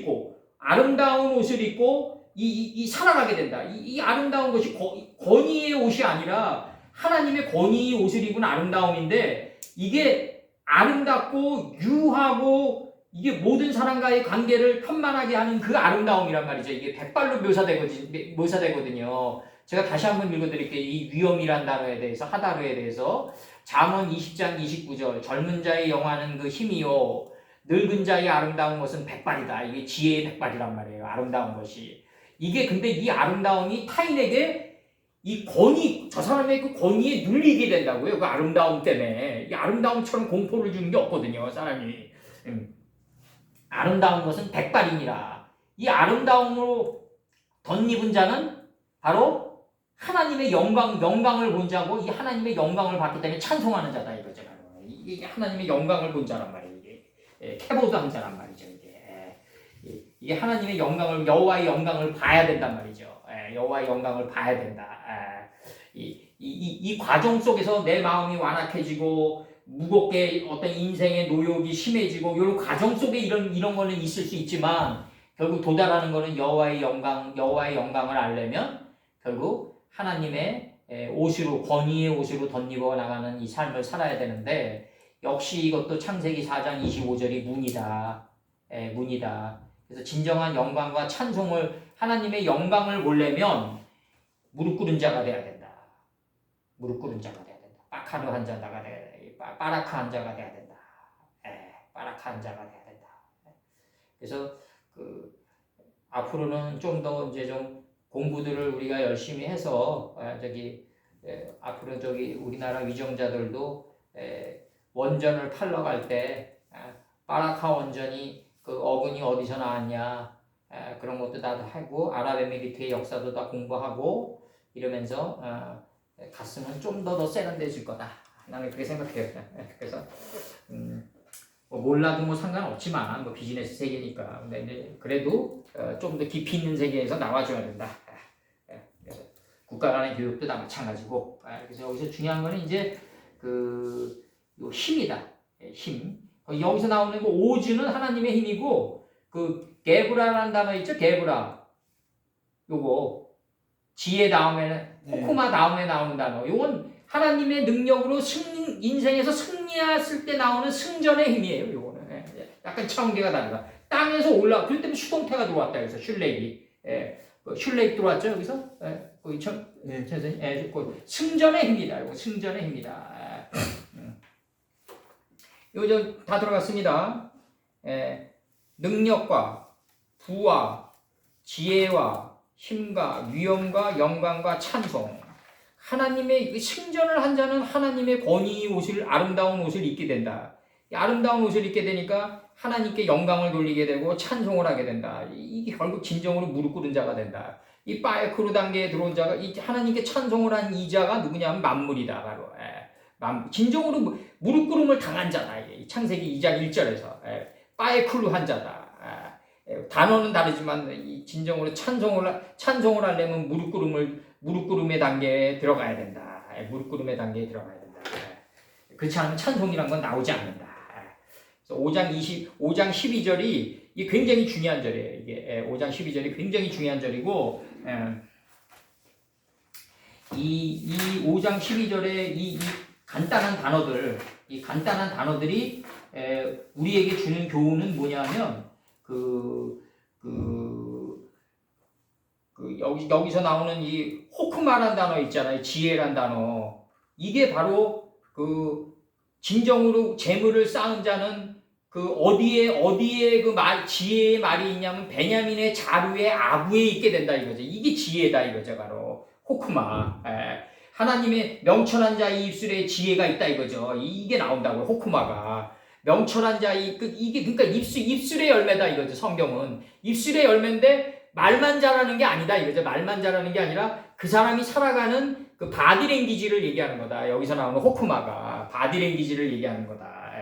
입고 이 살아가게 된다. 이 아름다운 것이 권위의 옷이 아니라 하나님의 권위의 옷을 입은 아름다움인데 이게 아름답고 유하고 이게 모든 사람과의 관계를 편만하게 하는 그 아름다움이란 말이죠. 이게 백발로 묘사되거든요. 제가 다시 한번 읽어드릴게요. 이 위엄이란 단어에 대해서, 하다르에 대해서. 잠언 20장 29절. 젊은 자의 영화는 그 힘이요. 늙은 자의 아름다운 것은 백발이다. 이게 지혜의 백발이란 말이에요. 아름다운 것이. 이게 근데 이 아름다움이 타인에게 저 사람의 그 권위에 눌리게 된다고요. 그 아름다움 때문에. 이 아름다움처럼 공포를 주는 게 없거든요. 사람이. 아름다운 것은 백발이니라. 이 아름다움으로 덧입은 자는 바로 하나님의 영광을 본 자고 이 하나님의 영광을 받기 때문에 찬송하는 자다 이거죠. 이게 하나님의 영광을 본 자란 말이에요. 이게 캐보드한 자란 말이죠. 이게 하나님의 여호와의 영광을 봐야 된단 말이죠. 여호와의 영광을 봐야 된다. 이 과정 속에서 내 마음이 완악해지고 무겁게 어떤 인생의 노욕이 심해지고 이런 과정 속에 이런 거는 있을 수 있지만 결국 도달하는 거는 여호와의 영광을 알려면 결국 하나님의 옷으로 권위의 옷으로 덧입어 나가는 이 삶을 살아야 되는데 역시 이것도 창세기 4장 25절이 문이다. 그래서 진정한 영광과 찬송을 하나님의 영광을 보려면 무릎 꿇은 자가 돼야 된다. 빠카르한 자가 돼야 된다. 빠라크한 자가 돼야 된다. 빠라크한 자가 돼야 된다. 그래서 앞으로는 좀 더 이제 좀 공부들을 우리가 열심히 해서 앞으로 우리나라 위정자들도 원전을 팔러 갈 때 빠라카 원전이 그 어근이 어디서 나왔냐 그런 것도 다 하고 아랍에미리트의 역사도 다 공부하고 이러면서 갔으면 좀 더 세련돼질 거다. 나는 그렇게 생각해요. 그래서 뭐 몰라도 뭐 상관없지만 뭐 비즈니스 세계니까. 근데 이제 그래도 좀 더 깊이 있는 세계에서 나와줘야 된다. 그래서 국가 간의 교육도 다 마찬가지고. 그래서 여기서 중요한 거는 이제 요 힘이다. 힘. 여기서 나오는 거 오즈는 하나님의 힘이고 그 게브라라는 단어 있죠? 게브라. 요거 지혜 다음에는 호쿠마 다음에 나오는 단어. 요건 하나님의 능력으로 인생에서 승리했을 때 나오는 승전의 힘이에요. 요거는 약간 차원계가 다르다. 땅에서 올라. 그럴 때는 수동태가 들어왔다. 여기서 슐렉이. 슐렉 들어왔죠 여기서. 거기 승전의 힘이다. 요거 승전의 힘이다. 요거 다 들어갔습니다. 능력과 부와 지혜와 힘과 위엄과 영광과 찬송. 하나님의 승전을 한 자는 하나님의 권위 옷을 아름다운 옷을 입게 된다. 이 아름다운 옷을 입게 되니까 하나님께 영광을 돌리게 되고 찬송을 하게 된다. 이게 결국 진정으로 무릎 꿇은 자가 된다. 이 빠에크루 단계에 들어온 자가 이 하나님께 찬송을 한 이 자가 누구냐면 만물이다. 바로 진정으로 무릎 꿇음을 당한 자다. 이 창세기 2장 1절에서 빠에크루 한 자다. 단어는 다르지만 이 진정으로 찬송을 하려면 무릎 꿇음의 단계에 들어가야 된다. 무릎 꿇음의 단계에 들어가야 된다. 그렇지 않으면 찬송이란 건 나오지 않는다. 그래서 5장 12절이 이게 굉장히 중요한 절이에요. 이게 5장 12절이 굉장히 중요한 절이고 이 5장 12절에 이 간단한 단어들이 우리에게 주는 교훈은 뭐냐면 여기서 나오는 이 호크마란 단어 있잖아요. 지혜란 단어. 이게 바로 진정으로 재물을 쌓은 자는 어디에 지혜의 말이 있냐면 베냐민의 자루의 아부에 있게 된다 이거죠. 이게 지혜다 이거죠. 바로 호크마. 하나님의 명철한 자의 입술에 지혜가 있다 이거죠. 이게 나온다고요. 호크마가. 명철한 자의 이게 그러니까 입술의 열매다 이거죠. 성경은 입술의 열매인데 말만 잘하는 게 아니다 이거죠. 말만 잘하는 게 아니라 그 사람이 살아가는 그 바디랭귀지를 얘기하는 거다. 여기서 나오는 호크마가 바디랭귀지를 얘기하는 거다.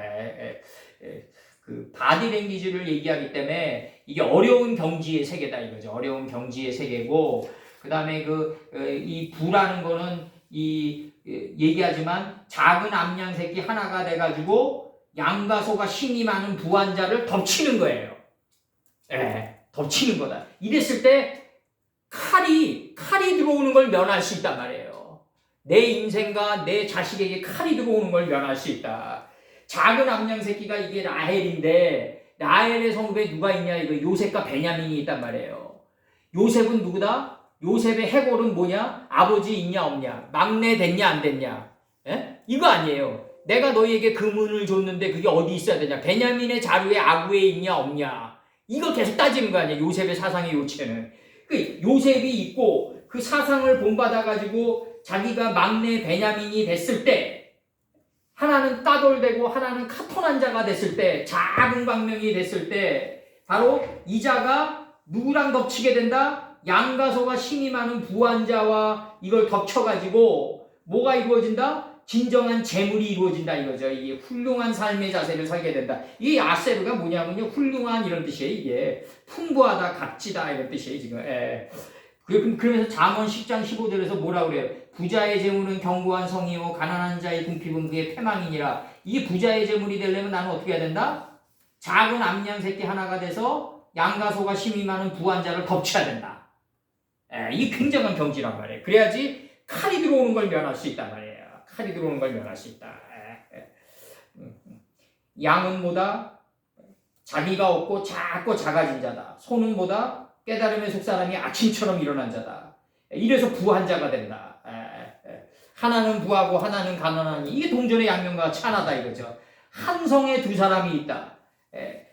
그 바디랭귀지를 얘기하기 때문에 이게 어려운 경지의 세계다 이거죠. 어려운 경지의 세계고 그 다음에 이 부라는 거는 얘기하지만 작은 암양 새끼 하나가 돼가지고 양과 소가 힘이 많은 부한 자를 덮치는 거예요. 덮치는 거다. 이랬을 때 칼이 들어오는 걸 면할 수 있단 말이에요. 내 인생과 내 자식에게 칼이 들어오는 걸 면할 수 있다. 작은 암양 새끼가 이게 라헬인데 라헬의 성읍에 누가 있냐? 이거 요셉과 베냐민이 있단 말이에요. 요셉은 누구다? 요셉의 해골은 뭐냐? 아버지 있냐 없냐? 막내 됐냐 안 됐냐? 이거 아니에요. 내가 너희에게 금은을 줬는데 그게 어디 있어야 되냐? 베냐민의 자루에 아구에 있냐 없냐? 이거 계속 따지는 거 아니야? 요셉의 사상의 요체는. 요셉이 있고 그 사상을 본받아가지고 자기가 막내 베냐민이 됐을 때 하나는 따돌되고 하나는 카톤한 자가 됐을 때 작은 광명이 됐을 때 바로 이 자가 누구랑 덮치게 된다? 양과 소가 힘이 많은 부한 자와 이걸 덮쳐가지고 뭐가 이루어진다? 진정한 재물이 이루어진다 이거죠. 이게 훌륭한 삶의 자세를 살게 된다. 이 아세르가 뭐냐면요. 훌륭한 이런 뜻이에요. 이게 풍부하다, 값지다 이런 뜻이에요. 지금. 그러면서 잠언 10장 15절에서 뭐라 그래요? 부자의 재물은 견고한 성이요 가난한 자의 궁핍은 그의 패망이니라. 이게 부자의 재물이 되려면 나는 어떻게 해야 된다? 작은 암양 새끼 하나가 돼서 양과 소가 힘이 많은 부한 자를 덮쳐야 된다. 이게 굉장한 경지란 말이에요. 그래야지 칼이 들어오는 걸 면할 수 있단 말이에요. 칼이 들어오는 걸 면할 수 있다. 양은 뭐다? 자기가 없고 작고 작아진 자다. 소는 뭐다? 깨달음의 속사람이 아침처럼 일어난 자다. 이래서 부한 자가 된다. 하나는 부하고 하나는 가난하니 이게 동전의 양면과 같이 하나다 이거죠. 한 성에 두 사람이 있다.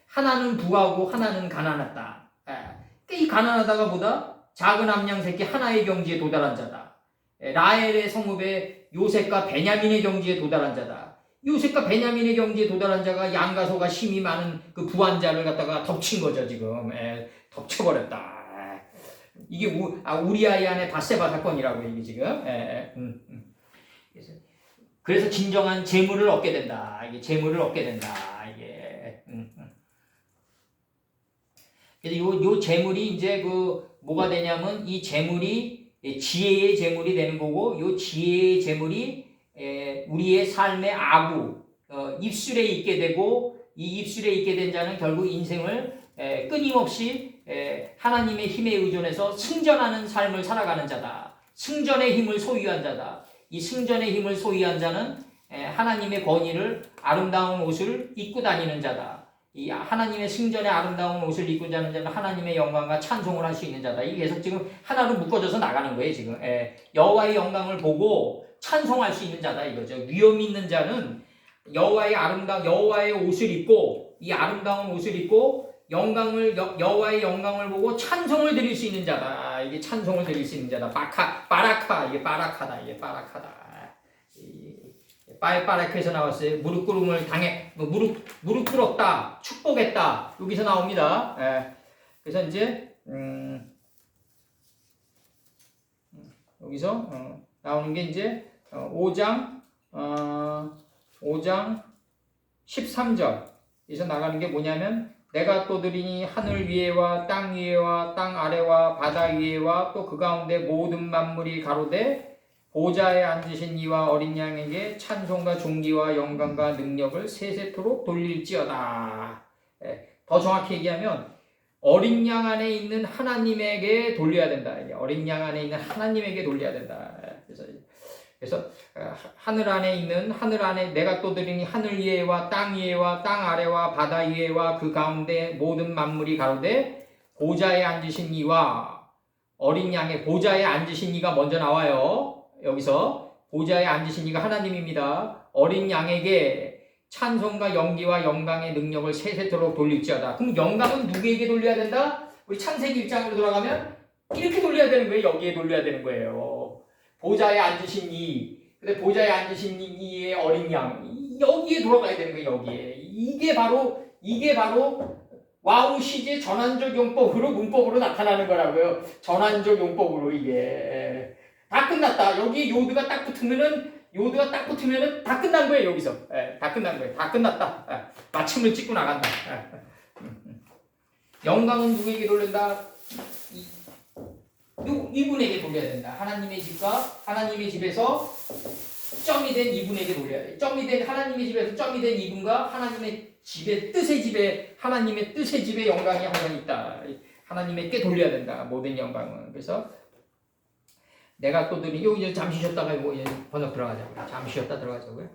하나는 부하고 하나는 가난하다. 이 가난하다가 뭐다? 작은 암양 새끼 하나의 경지에 도달한 자다. 라헬의 성읍에 요셉과 베냐민의 경지에 도달한 자다. 요셉과 베냐민의 경지에 도달한 자가 양과 소가 힘이 많은 그 부한 자를 갖다가 덮친 거죠 지금. 덮쳐버렸다. 이게 우리아이 안에 바세바 사건이라고 이게 지금. 그래서 진정한 재물을 얻게 된다. 이게 재물을 얻게 된다. 이게 그래서 요 재물이 이제 뭐가 되냐면 이 재물이 지혜의 재물이 되는 거고, 요 지혜의 재물이 우리의 삶의 아구, 입술에 있게 되고, 이 입술에 있게 된 자는 결국 인생을 끊임없이 하나님의 힘에 의존해서 승전하는 삶을 살아가는 자다. 승전의 힘을 소유한 자다. 이 승전의 힘을 소유한 자는 하나님의 권위를 아름다운 옷을 입고 다니는 자다. 이 하나님의 승전의 아름다운 옷을 입고 자는 자는 하나님의 영광과 찬송을 할 수 있는 자다. 이게 계속 지금 하나로 묶어져서 나가는 거예요. 지금 여호와의 영광을 보고 찬송할 수 있는 자다 이거죠. 위엄 있는 자는 여호와의 옷을 입고, 이 아름다운 옷을 입고 여호와의 영광을 보고 찬송을 드릴 수 있는 자다. 이게 찬송을 드릴 수 있는 자다. 바라카, 이게 바라카다. 이게 바라카다. 빠라크에서 나왔어요. 무릎 꿇음을 당해, 무릎 꿇었다, 축복했다. 여기서 나옵니다. 그래서 이제 여기서 나오는 게 이제 5장 13절에서 나가는 게 뭐냐면, 내가 또 들으니 하늘 위에와 땅 위에와 땅 아래와 바다 위에와 또 그 가운데 모든 만물이 가로되 보좌에 앉으신 이와 어린 양에게 찬송과 존귀와 영광과 능력을 세세토록 돌릴지어다. 더 정확히 얘기하면 어린 양 안에 있는 하나님에게 돌려야 된다. 어린 양 안에 있는 하나님에게 돌려야 된다. 그래서 하늘 안에 내가 또 들으니 하늘 위에와 땅 아래와 바다 위에와 그 가운데 모든 만물이 가로되 보좌에 앉으신 이와 어린 양의, 보좌에 앉으신 이가 먼저 나와요. 여기서 보좌에 앉으신 이가 하나님입니다. 어린 양에게 찬송과 연기와 영광의 능력을 세세토록 돌릴지어다. 그럼 영광은 누구에게 돌려야 된다? 우리 창세기 1장으로 돌아가면 이렇게 돌려야 되는 거예요. 여기에 돌려야 되는 거예요. 보좌에 앉으신 이, 근데 보좌에 앉으신 이의 어린 양, 여기에 돌아가야 되는 거예요. 여기에. 이게 바로 와우 시제 전환적 용법으로, 문법으로 나타나는 거라고요. 전환적 용법으로. 이게 다 끝났다. 여기 요드가 딱 붙으면은 다 끝난 거예요. 여기서 다 끝난 거예요. 다 끝났다. 마침을 찍고 나간다. 영광은 누구에게 돌린다? 이분에게 돌려야 된다. 하나님의 집에서 점이 된 이분에게 돌려야 돼. 하나님의 집에서 점이 된 이분과 하나님의 하나님의 뜻의 집에 영광이 항상 있다. 하나님께 돌려야 된다. 모든 영광은. 그래서 내가 또 들으니, 이제 잠시 쉬었다가 이거 번역 들어가자고요. 잠시 쉬었다 들어가자고요.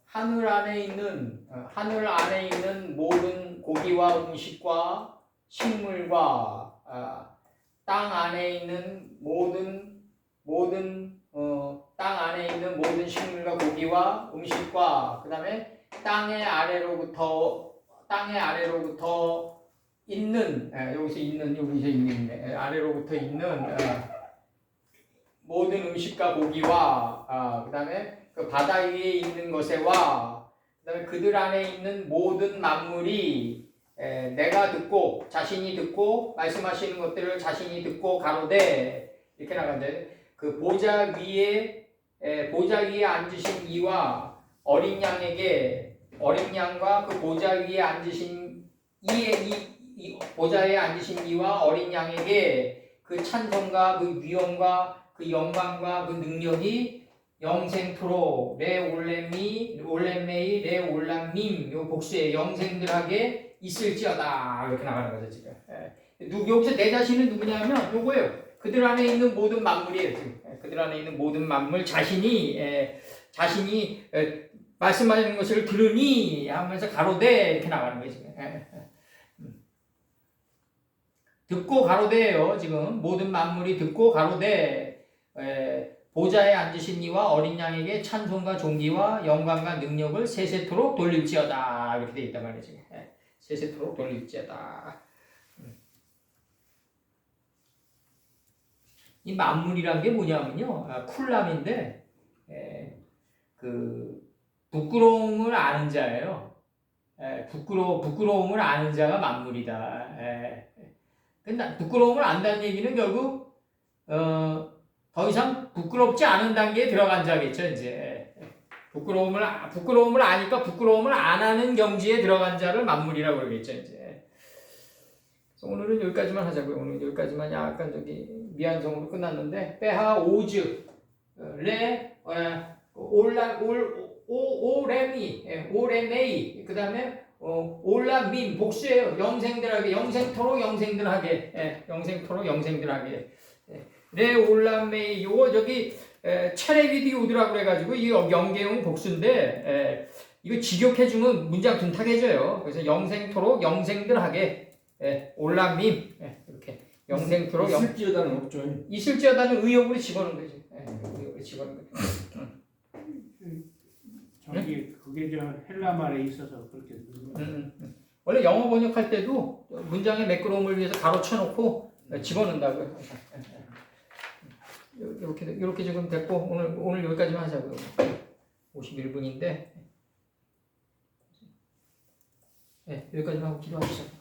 하늘 안에 있는 모든 고기와 음식과 식물과 땅 안에 있는 땅 안에 있는 모든 식물과 고기와 음식과, 그 다음에 땅의 아래로부터 있는, 아래로부터 있는 모든 음식과 고기와, 그 다음에 그 바다 위에 있는 것에와, 그 다음에 그들 안에 있는 모든 만물이 내가 듣고, 자신이 듣고, 말씀하시는 것들을 자신이 듣고 가로되, 이렇게 나간대. 그 보좌 위에 앉으신 이와 어린 양과 그 보좌 위에 앉으신 보좌에 앉으신 이와 어린 양에게 그 찬송과 그 위엄과 그 영광과 그 능력이 영생토록 레올레메이 레올람밈, 요 복수의 영생들에게 있을지어다. 이렇게 나가는 거죠 지금. 여기서 내 자신은 누구냐면 요거예요. 그들 안에 있는 모든 만물이에요. 지금. 그들 안에 있는 모든 만물, 자신이 말씀하시는 것을 들으니 하면서 가로되 이렇게 나가는 거예요 지금. 듣고 가로되예요. 지금 모든 만물이 듣고 가로되 보좌에 앉으신 이와 어린 양에게 찬송과 존귀와 영광과 능력을 세세토록 돌릴지어다. 이렇게 돼 있단 말이에요 지금. 세세토록 돌릴지어다. 이 만물이란 게 뭐냐면요, 쿨람인데 그 부끄러움을 아는 자예요. 부끄러움을 아는 자가 만물이다. 근데 부끄러움을 안다는 얘기는 결국 더 이상 부끄럽지 않은 단계에 들어간 자겠죠, 이제. 부끄러움을 아니까 부끄러움을 안 하는 경지에 들어간 자를 만물이라고 그러겠죠, 이제. 그래서 오늘은 여기까지만 하자고요. 오늘 여기까지만 약간 미완성으로 끝났는데, 빼하 오즈, 레, 오레메이, 그 다음에 올라민, 복수예요. 영생들하게, 영생토록 영생들하게, 영생토록 영생들하게. 레 올라메이, 요거 차레비디 오드라고 그래가지고 이 영계용 복수인데 이거 직역해주면 문장 둔탁해져요. 그래서 영생토록 영생들하게 올라밈 이렇게 영생토록 있을지어다는 없죠. 있을지어다는 의역으로 집어넣은 거지. 의역으로 집어넣은 거지. 저기 그게 저 헬라 말에 있어서 그렇게 원래 영어 번역할 때도 문장의 매끄러움을 위해서 가로 쳐놓고 집어넣는다고요. 이렇게 지금 됐고 오늘 여기까지만 하자고요. 51분인데 여기까지만 하고 기도하시죠.